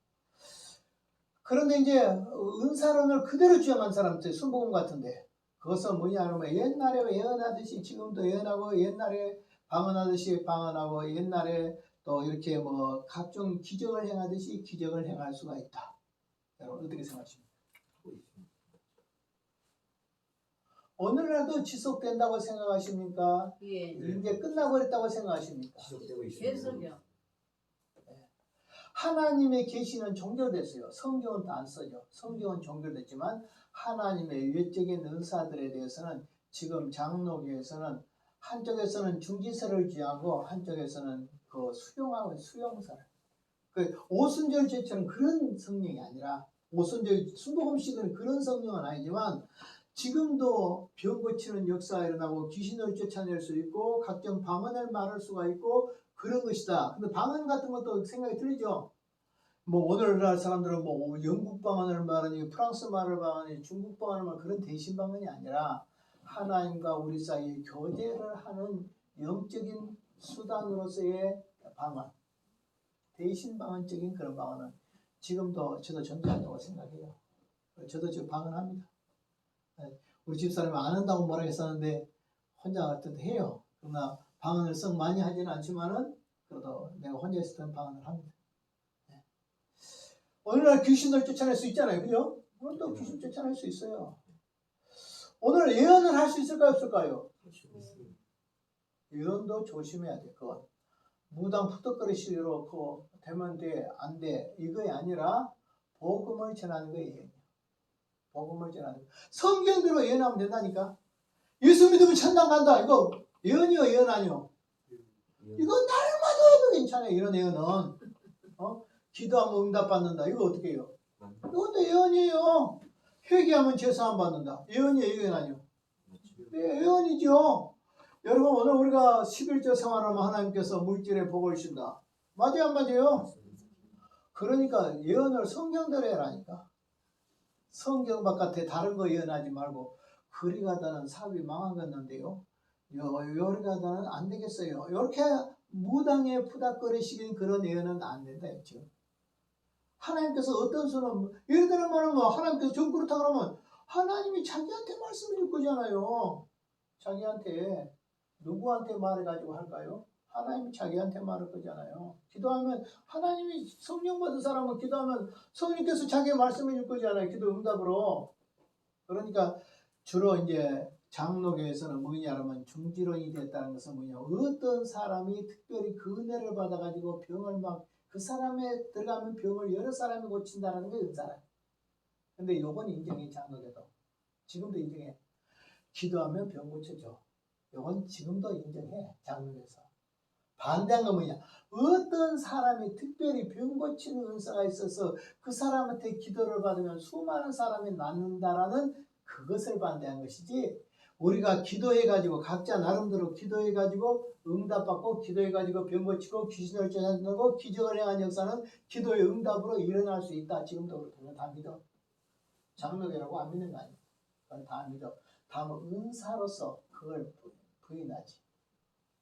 그런데 이제 은사론을 그대로 주장한 사람들 순복음 같은데 그것은 뭐냐 하면 옛날에 예언하듯이 지금도 예언하고 옛날에 방언하듯이 방언하고 옛날에 또 이렇게 뭐 각종 기적을 행하듯이 기적을 행할 수가 있다. 여러분 어떻게 생각하십니까? 오늘날도 지속된다고 생각하십니까? 예. 이제 끝나버렸다고 생각하십니까? 계속요. 하나님의 계시는 종결됐어요. 성경은 다 안 써져. 성경은 종결됐지만 하나님의 외적인 은사들에 대해서는 지금 장로교에서는 한쪽에서는 중지서를 지하고 한쪽에서는 그 수용하고 수용서를. 그 오순절 제처럼 그런 성령이 아니라 오순절 순복음식은 그런 성령은 아니지만 지금도 병 고치는 역사가 일어나고 귀신을 쫓아낼 수 있고 각종 방언을 말할 수가 있고 그런 것이다. 근데 방언 같은 것도 생각이 들리죠. 뭐 오늘날 사람들은 뭐 영국 방언을 말하니 프랑스 말을 말하니 중국 방언을 말하니 그런 대신 방언이 아니라 하나님과 우리 사이에 교제를 하는 영적인 수단으로서의 방언, 대신 방언적인 그런 방언은 지금도 저도 존재한다고 생각해요. 저도 지금 방언합니다. 우리 집사람이 안 한다고 뭐라 했었는데 혼자 어떤 해요. 그러나 방언을 썩 많이 하지는 않지만은 그래도 내가 혼자 있을 때는 방언을 합니다. 오늘날 귀신을 쫓아낼 수 있잖아요. 그죠? 오늘도 귀신 쫓아낼 수 있어요. 오늘 예언을 할 수 있을까요? 없을까요? 예언도 조심해야 돼. 그건 무당 푸덕거리시로 그 되면 돼, 안 돼. 이거 아니라 복음을 전하는 거예요. 복음을 전하는 거. 성경대로 예언하면 된다니까. 예수 믿으면 천당 간다. 이거 예언이요, 예언 아니요. 이거 날마다 해도 괜찮아요. 이런 예언은. 기도하면 응답받는다. 이거 어떻게 해요? 이것도 예언이에요. 회개하면 제사함 받는다. 예언이에요, 예언 아니요? 네, 예언이죠. 여러분 오늘 우리가 11조 생활하면 하나님께서 물질의 복을 주신다. 맞아요, 안 맞아요? 그러니까 예언을 성경대로 해라니까. 성경 바깥에 다른 거 예언하지 말고 그리 가다는 사업이 망하겠는데요. 요리 가다는 안 되겠어요. 이렇게 무당에 푸닥거리시긴 그런 예언은 안 된다 했죠. 하나님께서 어떤 수는 예를 들어 말하면 하나님께서 좀 그렇다 그러면 하나님이 자기한테 말씀을 줄 거잖아요. 자기한테 누구한테 말해가지고 할까요? 하나님이 자기한테 말할 거잖아요. 기도하면 하나님이 성령 받은 사람은 기도하면 성령께서 자기 말씀해 줄 거잖아요. 기도 응답으로. 그러니까 주로 이제 장로교에서는 뭐냐면 중지론이 됐다는 것은 뭐냐, 어떤 사람이 특별히 그 은혜를 받아가지고 병을 막 그 사람에 들어가면 병을 여러 사람이 고친다는 게 은사라. 근데 요건 인정해. 장로교도 지금도 인정해. 기도하면 병 고쳐줘. 요건 지금도 인정해. 장로교에서. 반대한 건 뭐냐, 어떤 사람이 특별히 병 고치는 은사가 있어서 그 사람한테 기도를 받으면 수많은 사람이 낫는다라는 그것을 반대한 것이지, 우리가 기도해가지고 각자 나름대로 기도해가지고 응답받고 기도해가지고 병 고치고 귀신을 쫓아내고 기적을 행한 역사는 기도의 응답으로 일어날 수 있다. 지금도 그렇다면 다 믿어. 장로교라고 안 믿는 거 아니야. 그건 다 믿어. 다만 은사로서 그걸 부인하지.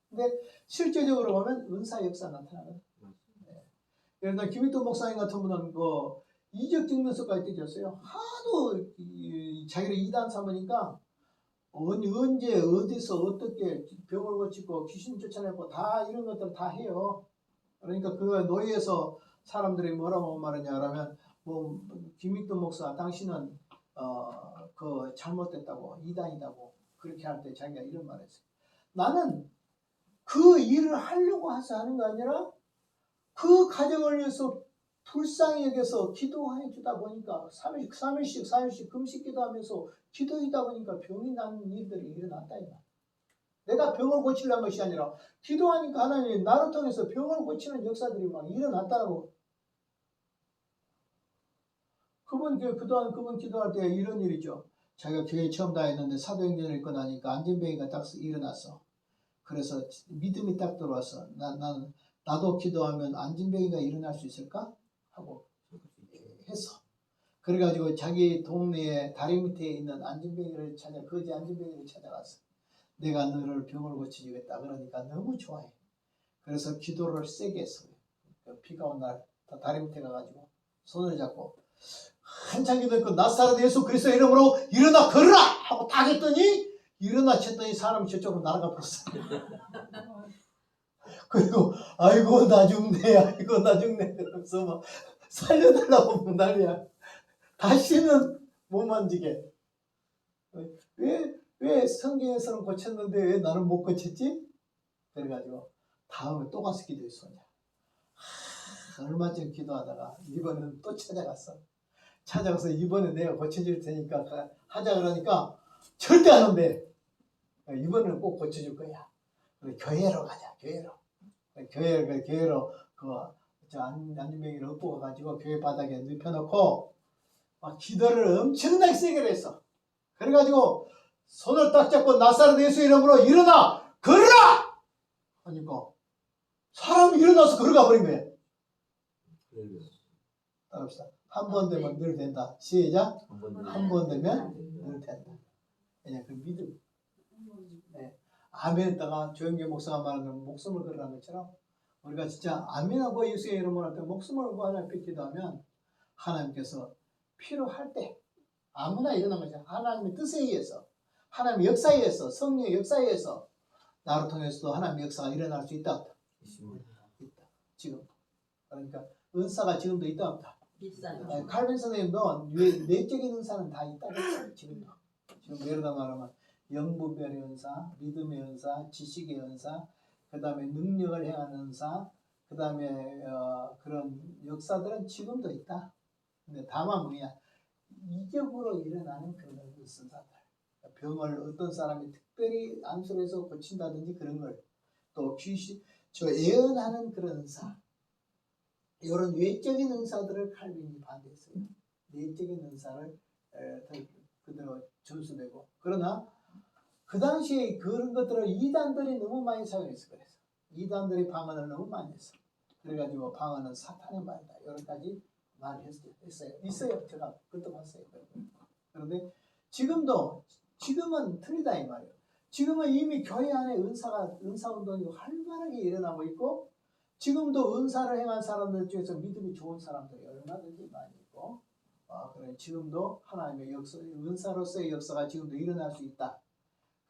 근데 실제적으로 보면 은사 역사 나타나거든. 네. 예를 들어 김익도 목사님 같은 분은 그 이적 증명서까지 떼줬어요. 하도 자기를 이단 삼으니까 언제 어디서 어떻게 병을 고치고 귀신 쫓아내고 다 이런 것들 다 해요. 그러니까 그 노예에서 사람들이 뭐라고 말하냐 그러면 뭐 김익도 목사 당신은 그 잘못됐다고 이단이다고 그렇게 할 때 자기가 이런 말을 했어요. 나는 그 일을 하려고 해서 하는 거 아니라 그 가정을 위해서 불쌍히 여겨서 기도해 주다 보니까 3일씩 금식 기도하면서 기도하다 보니까 병이 나는 일들이 일어났다. 내가 병을 고치려는 것이 아니라 기도하니까 하나님이 나를 통해서 병을 고치는 역사들이 막 일어났다고. 그동안 그분 기도할 때 이런 일이죠. 자기가 교회 처음 다녔는데 사도행전을 읽고 나니까 안진뱅이가 딱 일어났어. 그래서 믿음이 딱 들어왔어. 나도 기도하면 안진뱅이가 일어날 수 있을까? 하고 했어. 그래가지고 자기 동네에 다리 밑에 있는 안진뱅이를 거지 안진뱅이를 찾아갔어. 내가 너를 병을 고쳐주겠다. 그러니까 너무 좋아해. 그래서 기도를 세게 했어요. 비가 온 날 다리 밑에 가가지고 손을 잡고 한참 기도했고 나사렛 예수 그리스도의 이름으로 일어나 걸으라! 하고 딱 했더니 일어나 쳤더니 사람이 저쪽으로 날아가 버렸어. 그리고 아이고 나 죽네 아이고 나 죽네 그러면서 막 살려달라고 난리야. 다시는 못 만지게. 왜 성경에서는 고쳤는데 왜 나는 못 고쳤지? 그래가지고 다음에 또 가서 기도했어. 얼마 전 기도하다가 이번에는 또 찾아갔어. 찾아가서 이번에 내가 고쳐줄 테니까 하자 그러니까 절대 안 온대. 이번에는 꼭 고쳐줄 거야. 그래, 교회로 가자. 교회로 안진뱅이를 엎고 가지고 교회 바닥에 눕혀놓고 막 기도를 엄청나게 세게 했어. 그래가지고 손을 딱 잡고 나사렛 예수 이름으로 일어나 걸어라 하니까 사람이 일어나서 걸어가 버린 거예요. 따라합시다. 한 번 되면 늘 된다. 시작. 한 번 되면 늘 된다. 그냥 그 믿음. 네. 아멘했다가 조영계 목사가 말하는 목숨을 걸으라는 것처럼 우리가 진짜 아멘하고 예수의 이름으로 할 때 목숨을 걸고 하나님께 기도하면 하나님께서 필요할 때 아무나 일어나는 거죠. 하나님의 뜻에 의해서 하나님의 역사에 의해서 성령의 역사에 의해서 나를 통해서도 하나님의 역사가 일어날 수 있다. 있다. 지금. 그러니까 은사가 지금도 있다 없다. 비싸요. 칼빈 선생님도 내적인 은사는 다 있다고 했어요. 지금도. 지금 예를 들어 말하면 영분별의 은사, 믿음의 은사, 지식의 은사, 그 다음에 능력을 행하는 은사, 그 다음에 그런 역사들은 지금도 있다. 근데 다만 뭐냐, 이적으로 일어나는 그런 은사들, 병을 어떤 사람이 특별히 안수해서 고친다든지 그런 걸, 또 귀신, 예언하는 그런 은사, 이런 외적인 은사들을 칼빈이 반대했어요. 내적인 은사를 그대로 전수되고. 그러나 그 당시에 그런 것들을 이단들이 너무 많이 사용했어. 그래서 이단들이 방언을 너무 많이 했어. 그래가지고 방언은 사탄의 말이다. 여러 가지 말을 했어요. 있어요. 제가 그것도 봤어요. 그런데 지금은 틀리다 이 말이에요. 지금은 이미 교회 안에 은사 운동이 활발하게 일어나고 있고, 지금도 은사를 행한 사람들 중에서 믿음이 좋은 사람들이 얼마든지 많이 있고, 그래 지금도 하나님의 역사, 은사로서의 역사가 지금도 일어날 수 있다.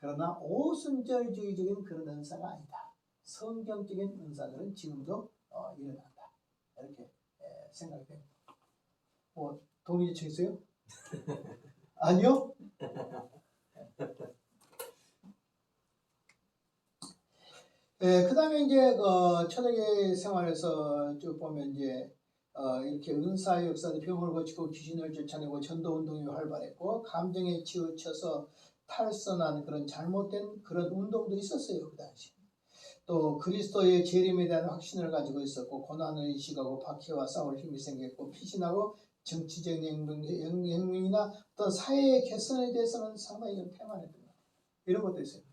그러나 오순절주의적인 그런 은사가 아니다. 성경적인 은사들은 지금도 일어난다. 이렇게 생각이 됩니다. 동의되시겠어요? 아니요? 그 다음에 이제 초대교회 생활에서 쭉 보면 이제 이렇게 은사의 역사도 병을 고치고 귀신을 쫓아내고 전도 운동이 활발했고, 감정에 치우쳐서 탈선한 그런 잘못된 그런 운동도 있었어요. 그 당시. 또 그리스도의 재림에 대한 확신을 가지고 있었고, 고난을 인식하고 박해와 싸울 힘이 생겼고, 피신하고 정치적 혁명이나 어떤 사회의 개선에 대해서는 상당히 태만했던 것 같아요. 이런 것도 있어요.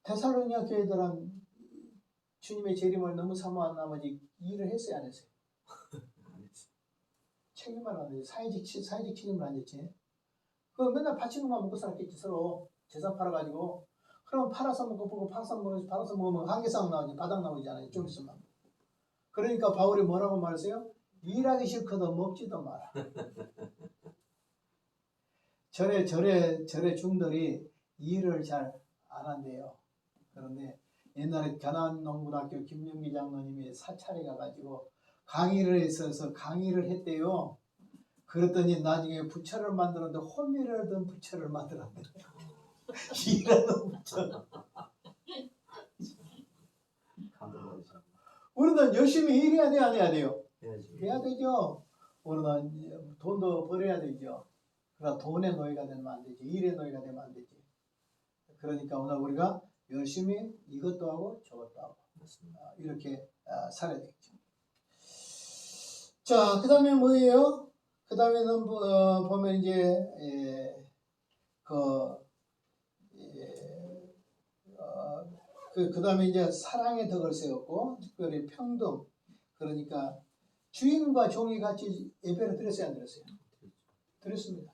데살로니가 교회들은 주님의 재림을 너무 사모한 나머지 일을 했어요, 안 했어요? 책임을 안 했지. 사회적 책임을 안 졌지. 그 맨날 바치는 것만 먹고 살았겠지. 서로 재산 팔아가지고. 그러면 팔아서 먹고 팔아서 먹으면 한계상 나오지, 바닥 나오지 않아요. 좀 있으면. 그러니까 바울이 뭐라고 말했어요? 일하기 싫거든 먹지도 마라. 절에 중들이 일을 잘 안 한대요. 그런데 옛날에 가난농고등학교 김영기 장로님이 사찰에 가가지고 강의를 했대요. 그랬더니 나중에 부처를 만들었는데 호미를 든 부처를 만들었대. 일하는 부처. 우리는 열심히 일해야 돼, 안 해야 돼요? 해야 되죠. 우리는 돈도 벌어야 되죠. 그러나 돈의 노예가 되면 안 되지. 일의 노예가 되면 안 되지. 그러니까 오늘 우리가 열심히 이것도 하고 저것도 하고 이렇게 살아야 되겠죠. 자, 그 다음에 뭐예요? 그 다음에는 보면 이제 그 다음에 이제 사랑의 덕을 세웠고, 특별히 평등. 그러니까 주인과 종이 같이 예배를 드렸어요, 안 드렸어요? 드렸습니다.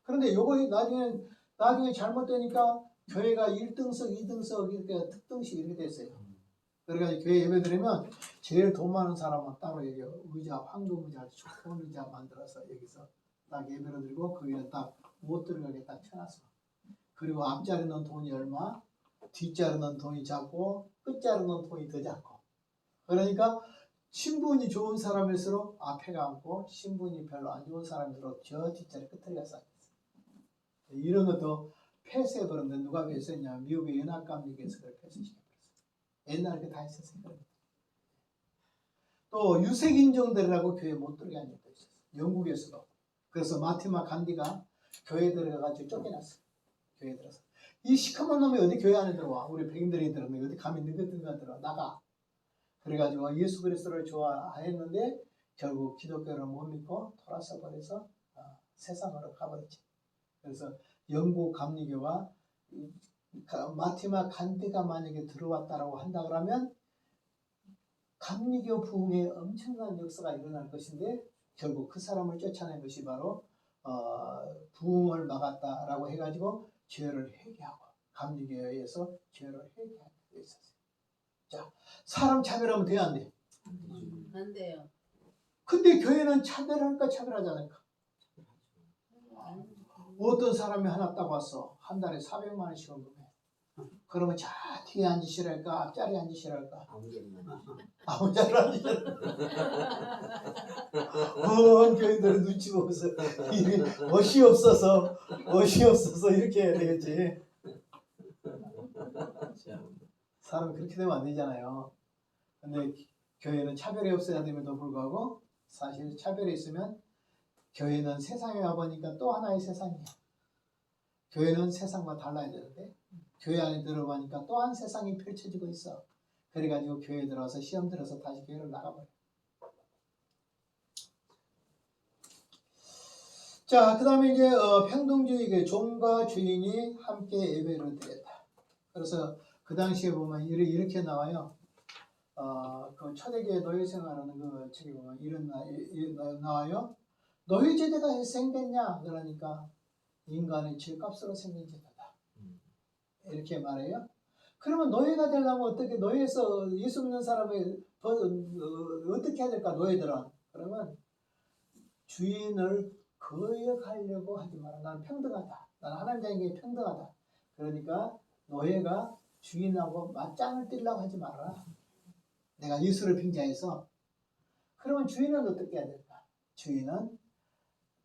그런데 요거 나중에 잘못되니까 교회가 1등석, 2등석 이렇게 특등식 이렇게 됐어요. 그러니까 교회 예배 드리면 제일 돈 많은 사람은 따로 여기 의자, 황금 의자, 좋은 의자 만들어서 여기서 딱 예배를 드리고 그 위에 딱 못 들어가게 딱 쳐놨어. 그리고 앞자리는 돈이 얼마, 뒷자리는 돈이 작고 끝자리는 돈이 더 작고. 그러니까 신분이 좋은 사람일수록 앞에 가고, 신분이 별로 안 좋은 사람일수록 저 뒷자리 끝에 가서 앉았어. 이런 것도 폐쇄해버렸는데 누가 폐쇄했냐? 미국의 연합감리교에서 그걸 폐쇄시켜버렸어요. 옛날에 그게 다 있었어요. 또 유색인종들이라고 교회 못 들어가게 한 적도 있었어요. 영국에서도. 그래서 마티마 간디가 교회 들어가가지고 쫓겨났어요. 교회 들어서. 이 시커먼 놈이 어디 교회 안에 들어와? 우리 백인들이 들었는데 어디 감히 느긋느긋 들어 나가. 그래가지고 예수 그리스도를 좋아했는데 결국 기독교를 못 믿고 돌아서 버려서 세상으로 가버렸지. 그래서 영국 감리교와 마티마 간디가 만약에 들어왔다라고 한다 그러면 감리교 부흥에 엄청난 역사가 일어날 것인데 결국 그 사람을 쫓아낸 것이 바로 부흥을 막았다라고 해가지고 죄를 회개하고 감리교에 의해서 죄를 회개하게 돼 있었어요. 자, 사람 차별하면 돼야 안 돼? 안 돼요. 근데 교회는 차별할까 차별하지 않을까? 어떤 사람이 하나 딱 왔어. 한 달에 400만 원씩 원금해. 그러면 저 뒤에 앉으시랄까 앞자리에 앉으시랄까 아무 자리에 앉으시랄까 교인들은 눈치 보면서 멋이 없어서 이렇게 해야 되겠지. 사람 그렇게 되면 안 되잖아요. 근데 교회는 차별이 없어야 됨에도 불구하고 사실 차별이 있으면 교회는 세상에 와보니까 또 하나의 세상이야. 교회는 세상과 달라야 되는데 교회 안에 들어가니까 또 한 세상이 펼쳐지고 있어. 그래가지고 교회에 들어와서 시험 들어서 다시 교회를 나가버려. 자, 그 다음에 이제 평등주의, 종과 주인이 함께 예배를 드렸다. 그래서 그 당시에 보면 이렇게 나와요. 그 초대교회 노예생활하는 그 책에 보면 이런 나와요. 노예제도가 생겼냐? 그러니까 인간의 죄값으로 생긴 제도다. 이렇게 말해요. 그러면 노예가 되려면 어떻게 노예에서 예수 믿는 사람을 어떻게 해야 될까? 노예들은 그러면 주인을 거역하려고 하지 마라. 나는 평등하다. 나는 하나님께 평등하다. 그러니까 노예가 주인하고 맞짱을 뜨려고 하지 마라. 내가 예수를 빙자해서 그러면 주인은 어떻게 해야 될까? 주인은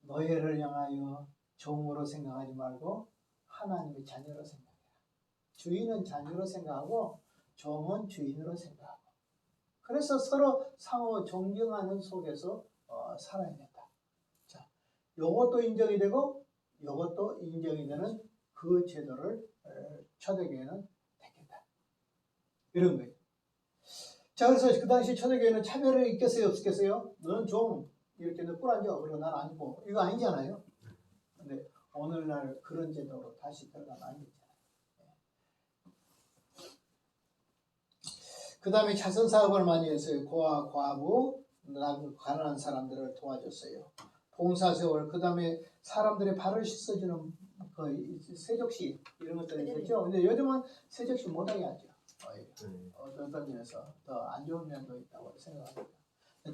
노예를 향하여 종으로 생각하지 말고 하나님의 자녀로 생각해라. 주인은 자녀로 생각하고 종은 주인으로 생각하고 그래서 서로 상호 존경하는 속에서 살아야 된다. 자, 요것도 인정이 되고 요것도 인정이 되는 그 제도를 초대교회는 택했다. 이런 거예요. 자, 그래서 그 당시 초대교회는 차별이 있겠어요? 없겠어요? 너는 종 이렇게 너 꿀 앉아. 그리고 난 아니고 이거 아니잖아요. 근데 오늘날 그런 제도로 다시 들어가면 안 되잖아요. 그 다음에 자선 사업을 많이 했어요. 고아, 과부, 가난한 사람들을 도와줬어요. 봉사세월, 그 다음에 사람들의 발을 씻어주는 그 세족식 이런 것들이 있었죠. 근데 요즘은 세족식 못하게 하죠. 어떤 면에서 더 안 좋은 면도 있다고 생각합니다.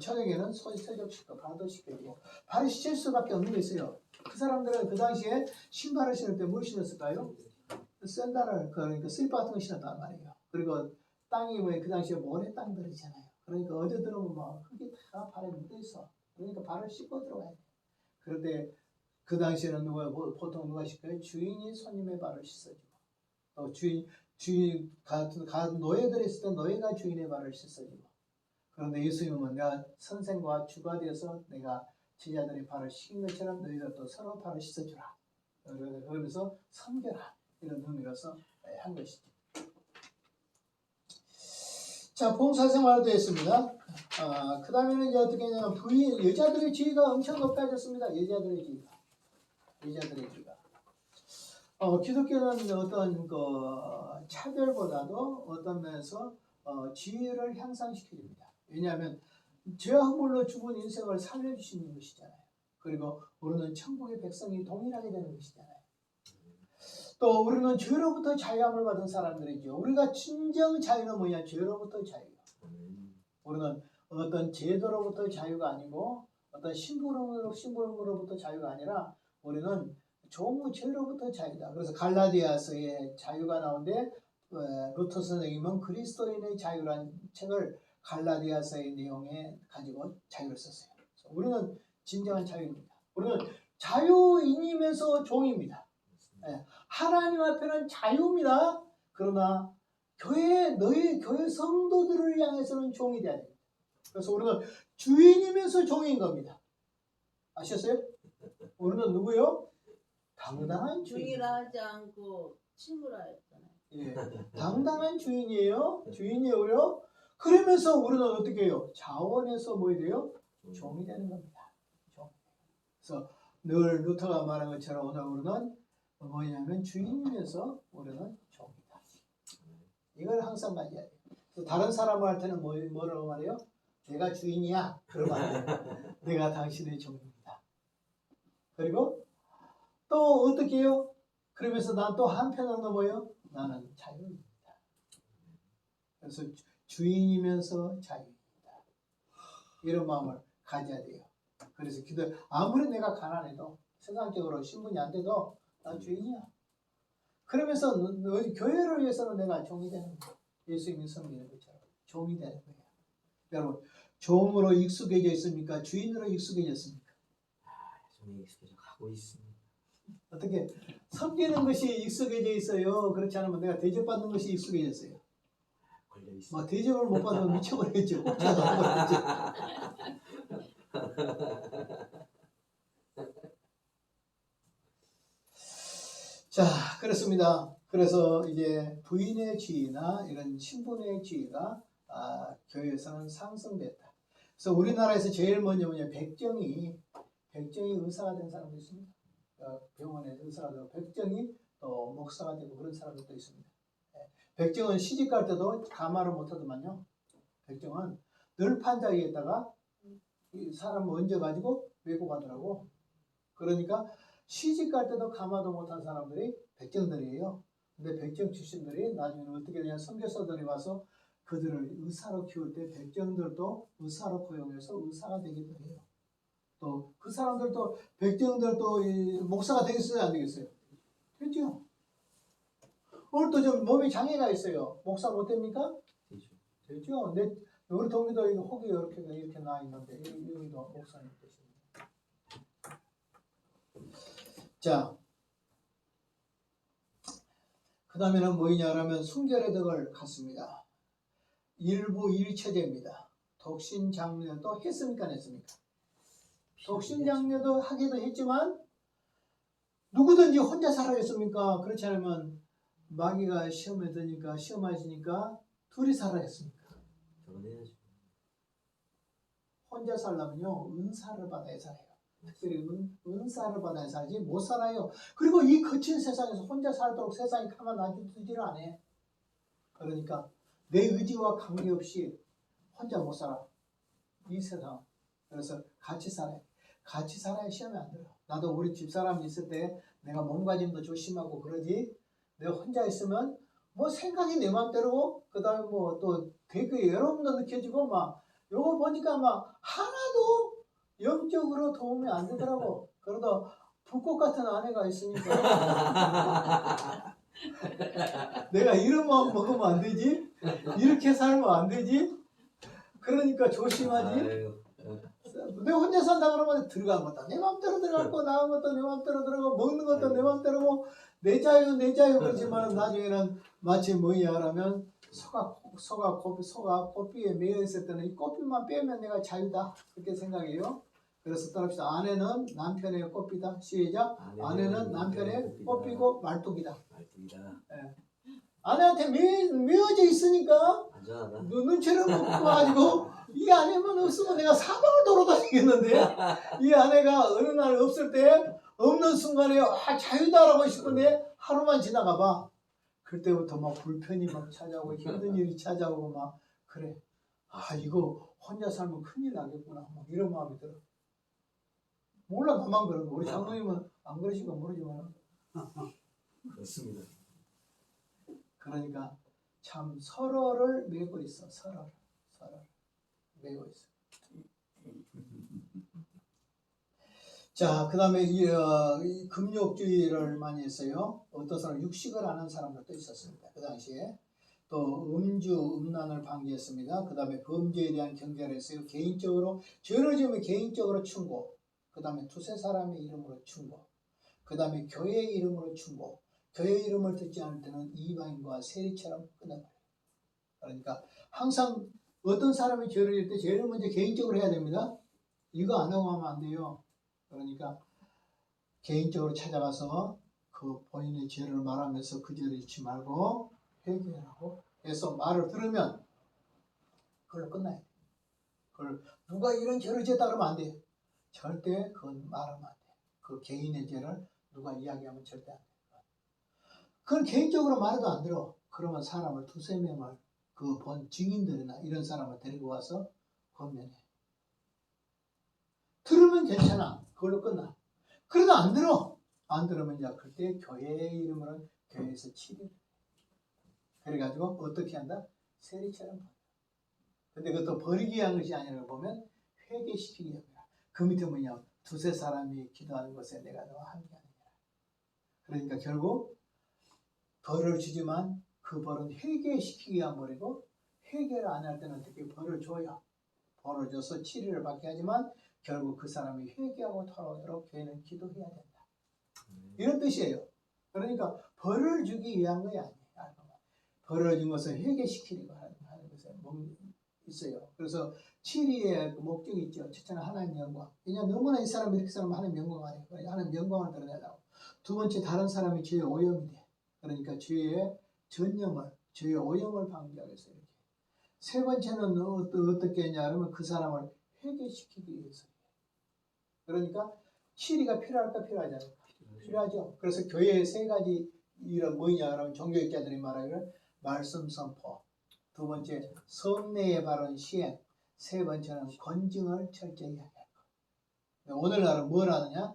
초대교회는 세족식도 발도 씻겨주고 발을 씻을 수밖에 없는 게 있어요. 그 사람들은 그 당시에 신발을 신을 때 뭘 신었을까요? 샌들을 그러니까 슬리퍼 같은 거 신었단 말이에요. 그리고 땅이 왜 그 당시에 모래 땅들이잖아요. 그러니까 어디 들어오면 막 흙이 다 발에 묻어 있어. 그러니까 발을 씻고 들어가야 돼. 그런데 그 당시에는 보통 누가 씻어요? 주인이 손님의 발을 씻어주고 또 주인 같은 노예들이 있을 때 노예가 주인의 발을 씻어주고 그런데 예수님은 내가 선생과 주가 되어서 내가 제자들의 발을 씻긴 것처럼 너희들도 서로 발을 씻어주라. 그러면서 섬겨라. 이런 의미로서 한 것이죠. 자, 봉사생활도 했습니다. 그 다음에는 이제 어떻게 하냐면 여자들의 지위가 엄청 높아졌습니다. 여자들의 지위가. 기독교는 어떤 그 차별보다도 어떤 면에서 지위를 향상시켜줍니다. 왜냐하면 죄와 허물로 죽은 인생을 살려주시는 것이잖아요. 그리고 우리는 천국의 백성이 동일하게 되는 것이잖아요. 또 우리는 죄로부터 자유함을 받은 사람들이죠. 우리가 진정 자유는 뭐냐? 죄로부터 자유. 우리는 어떤 제도로부터 자유가 아니고 어떤 심부름으로부터 자유가 아니라 우리는 종의 죄로부터 자유다. 그래서 갈라디아서의 자유가 나오는데 루터 선생님은 그리스도인의 자유라는 책을 갈라디아서의 내용에 가지고 자유를 썼어요. 우리는 진정한 자유입니다. 우리는 자유인이면서 종입니다. 하나님 앞에는 자유입니다. 그러나 너희 교회 성도들을 향해서는 종이 돼야 됩니다. 그래서 우리는 주인이면서 종인 겁니다. 아셨어요? 우리는 누구요? 당당한 주의라 하지 않고 친구라 했잖아요. 예, 당당한 주인이에요. 주인이에요. 그러면서 우리는 어떻게 해요? 자원해서 뭐 돼요? 종이 되는 겁니다. 종. 그래서 늘 루터가 말한 것처럼 오늘 우리는 뭐냐면 주인이면서 우리는 종이다. 이걸 항상 가져야 돼요. 그래서 다른 사람을 할 때는 뭐라고 말해요? 내가 주인이야. 그러면 안 돼요. 내가 당신의 종입니다. 그리고 또 어떻게 해요? 그러면서 난 또 한편으로는 뭐예요? 나는 자유입니다. 그래서 주인이면서 자유입니다. 이런 마음을 가져야 돼요. 그래서 기도 아무리 내가 가난해도 세상적으로 신분이 안 돼도 난 주인이야. 그러면서 교회를 위해서는 내가 종이 되는 거예요. 예수님이 섬기는 것처럼 종이 되는 거예요. 여러분 종으로 익숙해져 있습니까? 주인으로 익숙해졌습니까? 좀 익숙해져 가고 있습니다. 어떻게 섬기는 것이 익숙해져 있어요. 그렇지 않으면 내가 대접받는 것이 익숙해졌어요. 걸려 있습니다. 뭐 대접을 못 받으면 미쳐버리겠죠. 꼭지가 나버리겠죠. 자, 그렇습니다. 그래서 이제 부인의 지위나 이런 신분의 지위가 교회에서는 상승됐다. 그래서 우리나라에서 제일 먼저 백정이 의사가 된 사람도 있습니다. 병원에 의사가 되고 백정이 또 목사가 되고 그런 사람들도 있습니다. 백정은 시집 갈 때도 가마를 못하더만요. 백정은 늘 판자위에다가 이 사람 얹어가지고 외고 가더라고. 그러니까 시집 갈 때도 가마도 못한 사람들이 백정들이에요. 근데 백정 출신들이 나중에는 어떻게 되냐, 선교사들이 와서 그들을 의사로 키울 때 백정들도 의사로 고용해서 의사가 되기도 해요. 또 그 사람들도 백정들도 목사가 되겠어요, 안 되겠어요? 되죠. 오늘 또 좀 몸에 장애가 있어요. 목사 못 됩니까? 되죠. 우리 동기도 혹이 이렇게 나 있는데 여기도 목사님 되십니다. 자, 그 다음에는 뭐냐면 순결의 덕을 갖습니다. 일부 일처제입니다. 독신장려도 했습니까? 안 했습니까? 독신장려도 하기도 했지만 누구든지 혼자 살아야겠습니까? 그렇지 않으면 마귀가 시험에 드니까 시험하시니까 둘이 살아야겠습니까? 결혼해야죠. 혼자 살려면요 은사를 받아야 살아요. 특별히 은사를 받아야 살지 못 살아요. 그리고 이 거친 세상에서 혼자 살도록 세상이 가만 놔두지를 않아요. 그러니까 내 의지와 관계없이 혼자 못 살아. 이 세상. 그래서 같이 살아요. 같이 살아야 시험에 안 들어. 나도 우리 집사람 있을 때 내가 몸가짐도 조심하고 그러지. 내가 혼자 있으면 뭐 생각이 내 맘대로고 그 다음에 뭐 또 되게 여러분도 느껴지고 막 요거 보니까 막 하나도 영적으로 도움이 안 되더라고. 그러다 불꽃 같은 아내가 있으니까 내가 이런 마음 먹으면 안 되지? 이렇게 살면 안 되지? 그러니까 조심하지. 내가 혼자 산다 그러면 들어간 것도 내 맘대로 들어가고 나온 것도 내 맘대로 들어가고 먹는 것도 내 맘대로고 내 자유 그러지만 나중에는 마치 뭐냐 하면 소가 꽃비에 매여 있을 때는 이 꽃비만 빼면 내가 자유다 그렇게 생각해요. 그래서 따릅시다. 아내는 남편의 꽃비다. 시작. 아내는 남편의 꽃비고 말뚝이다. 예. 아내한테 매어져 있으니까 눈치를 못 봐가지고 이 아내만 없으면 내가 사방을 돌아다니겠는데 이 아내가 어느 날 없을 때 없는 순간에 자유다라고 싶은데 하루만 지나가 봐. 그때부터 막 불편이 막 찾아오고 힘든 일이 찾아오고 막 그래. 이거 혼자 살면 큰일 나겠구나. 막 이런 마음이 들어. 몰라 나만 그런 거. 우리 장로님은 안 그러시고 모르지만 그렇습니다. 그러니까 참 서로를 메고 있어. 서로를 메고 있어. 자, 그 다음에 이 금욕주의를 많이 했어요. 어떤 사람 육식을 하는 사람들도 있었습니다. 그 당시에 또 음란을 방지했습니다. 그 다음에 범죄에 대한 경계를 했어요. 개인적으로 죄를 지으면 개인적으로 충고. 그 다음에 두세 사람의 이름으로 충고. 그 다음에 교회의 이름으로 충고. 교회 이름을 듣지 않을 때는 이방인과 세리처럼 끝나버려요. 그러니까 항상 어떤 사람이 죄를 지을 때 제일 먼저 개인적으로 해야 됩니다. 이거 안 하고 하면 안 돼요. 그러니까 개인적으로 찾아가서 그 본인의 죄를 말하면서 그 죄를 잊지 말고 회개하고 해서 말을 들으면 그걸로 끝나야 돼. 그걸 누가 이런 죄를 지었다 그러면 안 돼. 절대 그건 말하면 안 돼. 그 개인의 죄를 누가 이야기하면 절대 안 돼. 그건 개인적으로 말해도 안 들어. 그러면 사람을 두세 명을 그 본 증인들이나 이런 사람을 데리고 와서 권면해. 들으면 괜찮아. 그걸로 끝나. 그래도 안 들어. 안 들으면 이제 그때 교회의 이름으로는 교회에서 치료를 해. 그래가지고 어떻게 한다? 세리처럼 버려. 근데 그것도 버리기 위한 것이 아니라 보면 회개시키기 위한 거야. 그 밑에 뭐냐? 두세 사람이 기도하는 것에 내가 너와 함께하느냐. 그러니까 결국 벌을 주지만 그 벌은 회개시키기 위한 벌이고 회개를 안 할 때는 어떻게 벌을 줘요. 벌을 줘서 치료를 받게 하지만 결국 그 사람이 회개하고 돌아오도록 교회는 기도해야 된다. 이런 뜻이에요. 그러니까 벌을 주기 위한 것이 아니에요. 벌을 준 것은 회개시키려고 하는 것에 있어요. 그래서 치리의 목적이 있죠. 첫째는 하나님 영광. 왜냐하면 너무나 이 사람이 이렇게 살면 하나님 영광을 해요. 하나님 영광을 드러내려고. 두 번째 다른 사람이 죄의 오염이 돼. 그러니까 죄의 전념을, 죄의 오염을 방지하기 위해서 이렇게. 세 번째는 어떻게 했냐 그러면 그 사람을 회개시키기 위해서. 그러니까 치리가 필요할까 필요하잖아요. 필요하죠. 그래서 교회의 세 가지 이런 뭐냐 그러면 종교학자들이 말하기를 말씀 선포, 두 번째 성례의 바른 시행, 세 번째는 건증을 철저히 하게 할 것. 오늘날은 뭘 하느냐?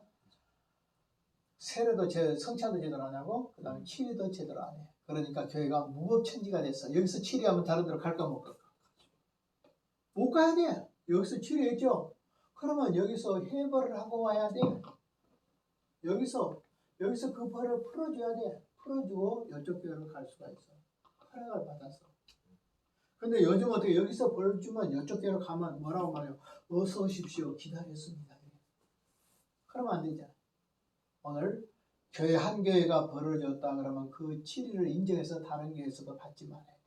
세례도 성찬도 제대로 안 하고 그 다음에 치리도 제대로 안 해. 그러니까 교회가 무법천지가 됐어. 여기서 치리하면 다른 데로 갈까 못 갈까? 못 가야 돼. 여기서 치리했죠? 그러면 여기서 해벌을 하고 와야 돼. 여기서 그 벌을 풀어줘야 돼. 풀어주고 이쪽 교회로 갈 수가 있어. 허락을 받아서. 근데 요즘 어떻게 여기서 벌 주면 이쪽 교회로 가면 뭐라고 말해요? 어서 오십시오. 기다렸습니다. 그러면 안 되잖아. 오늘 교회 한 교회가 벌을 줬다 그러면 그 치리를 인정해서 다른 교회에서도 받지 말아야 돼.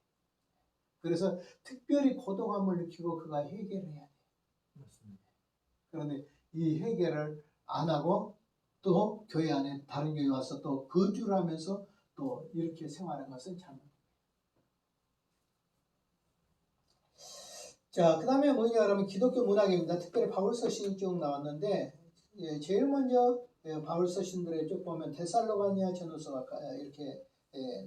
그래서 특별히 고독함을 느끼고 그가 회개를 해야 돼. 맞습니다. 그런데 이 회개를 안 하고 또 교회 안에 다른 교회 와서 또 거주를 하면서 또 이렇게 생활하는 것은 잘못. 자, 그 다음에 뭐냐 그러면 기독교 문학입니다. 특별히 바울 서신이 쭉 나왔는데 제일 먼저 바울 서신들에 쭉 보면 데살로가니아 전후서가 이렇게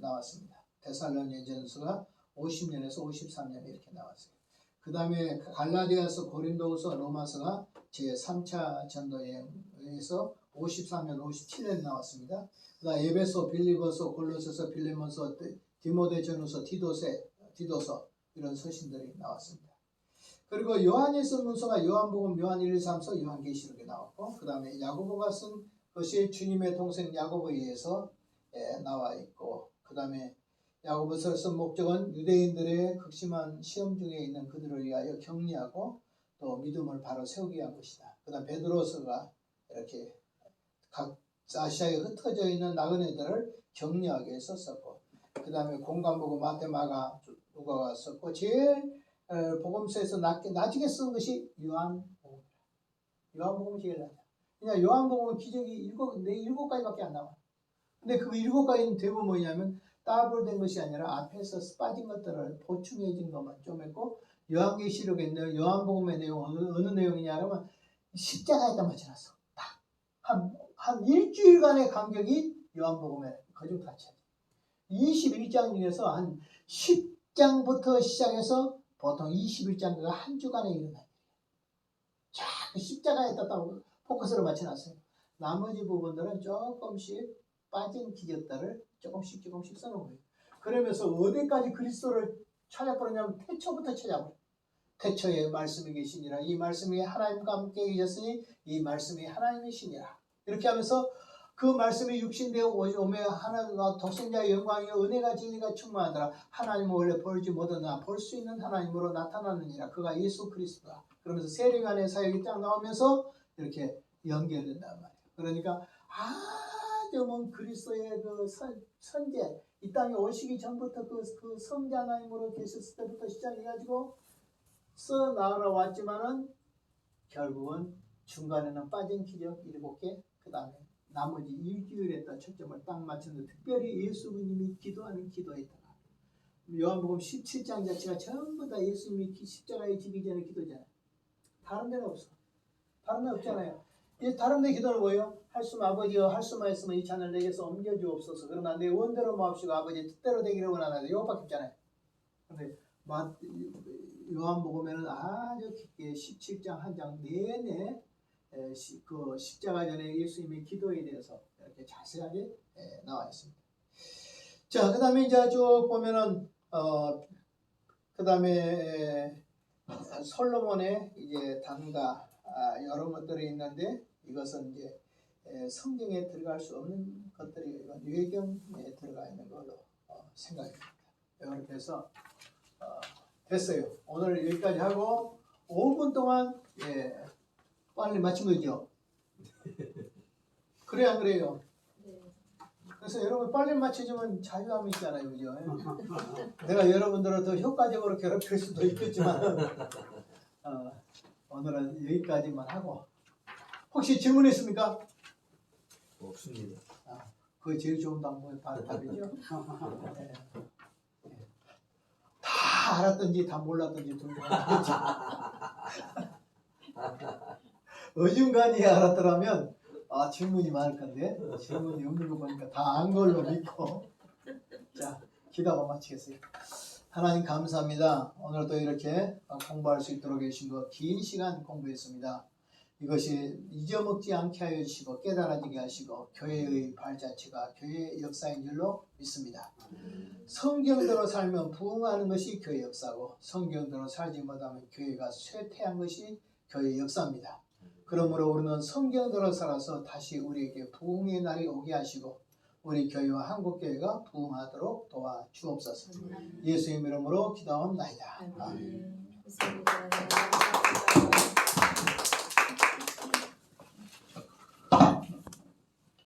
나왔습니다. 데살로니아 전후서가 50년에서 53년 이렇게 나왔어요. 그 다음에 갈라디아서, 고린도후서, 로마서가 제3차 전도여행에서 54년, 57년 나왔습니다. 그 다음 에베소, 빌리보서, 골로새서, 빌레몬서, 디모데 전후서, 디도서 이런 서신들이 나왔습니다. 그리고 요한이 쓴 문서가 요한복음, 요한 1, 2, 3서, 요한계시록이 나왔고 그 다음에 야고보가 쓴 것이 주님의 동생 야고보에 의해서 나와 있고 그 다음에 야고보서를 쓴 목적은 유대인들의 극심한 시험 중에 있는 그들을 위하여 격리하고 또 믿음을 바로 세우기 위한 것이다. 그 다음 베드로서가 이렇게 각 아시아에 흩어져 있는 나그네들을 격려하기 위해서 썼고 그 다음에 공관복음, 마태, 마가, 누가가 썼고 제일 복음서에서 나중에 쓴 것이 요한복음이다. 요한복음이 제일 낮아. 그냥 요한복음은 기적이 7가지밖에 안 나와. 근데 그 7가지는 대부분 뭐냐면 따블된 것이 아니라 앞에서 빠진 것들을 보충해진 것만 좀 했고 요한계시록에 있는 요한복음의 내용 어느 내용이냐 하면 십자가에다 맞춰놨어. 한 일주일간의 간격이 요한복음에 그중 다 차지. 21장 중에서 한 10장부터 시작해서 보통 21장가 한 주간에 일어나요. 자, 십자가에다 포커스를 맞춰놨어요. 나머지 부분들은 조금씩 빠진 기적들을 조금씩 써놓은 거예요. 그러면서 어디까지 그리스도를 찾아버리냐면 태초부터 찾아버려요. 태초에 말씀이 계시니라. 이 말씀이 하나님과 함께 계셨으니 이 말씀이 하나님이시니라. 이렇게 하면서 그 말씀이 육신되어 오며 하나님과 독생자의 영광이요 은혜가 진리가 충만하더라. 하나님은 원래 보지 못하나 볼 수 있는 하나님으로 나타나느니라. 그가 예수 그리스도다. 그러면서 세례요한의 사역이 딱 나오면서 이렇게 연결된단 말이에요. 그러니까 아주 먼 그리스도의 그 선제 이 땅에 오시기 전부터 그 성자 하나님으로 계셨을 때부터 시작해가지고 써 나가러 왔지만은 결국은 중간에는 빠진 기적 7개, 그 다음에 나머지 일주일에다 초점을 딱 맞췄는데 특별히 예수님이 기도하는 기도했다. 요한복음 17장 자체가 전부 다 예수님이 십자가에 지기 전에 기도잖아요. 다른 데는 없어. 다른 데 없잖아요. 이 다른 데 기도는 뭐예요? 할수면 아버지여 할수마였으면 이 잔을 내게서 옮겨주옵소서. 그러나 내 원대로 마옵시고 아버지의 뜻대로 되기를 원하나이다. 이것밖에 없잖아요. 근데 요한복음에는 아주 깊게 17장 한 장 내내 그 십자가 전에 예수님의 기도에 대해서 이렇게 자세하게 나와 있습니다. 자, 그 다음에 이제 쭉 보면은 그 다음에 솔로몬의 이제 단가 여러 것들이 있는데 이것은 이제 성경에 들어갈 수 없는 것들이 뇌경에 들어가 있는 걸로 생각합니다. 이렇게 해서 됐어요. 오늘 여기까지 하고 5분 동안 빨리 마친 거죠. 그래 안 그래요? 그래서 여러분 빨리 맞춰주면 자유함이 있잖아요, 그죠? 내가 여러분들을 더 효과적으로 괴롭힐 수도 있겠지만 오늘은 여기까지만 하고 혹시 질문 있습니까? 없습니다. 그게 제일 좋은 답이죠. 네. 다 알았든지 다 몰랐든지 둘 중 하나겠죠. 어중간히 알았더라면 질문이 많을 건데 질문이 없는 거 보니까 다 안 걸로 믿고 자 기도하고 마치겠어요. 하나님 감사합니다. 오늘도 이렇게 공부할 수 있도록 해주신 거 긴 시간 공부했습니다. 이것이 잊어먹지 않게 하여 주시고 깨달아지게 하시고 교회의 발자취가 교회의 역사인 줄로 믿습니다. 성경대로 살면 부흥하는 것이 교회 역사고 성경대로 살지 못하면 교회가 쇠퇴한 것이 교회 역사입니다. 그러므로 우리는 성경대로 살아서 다시 우리에게 부흥의 날이 오게 하시고 우리 교회와 한국교회가 부흥하도록 도와주옵소서. 예수의 이름으로 기도합나이다. 아멘. 감사합니다.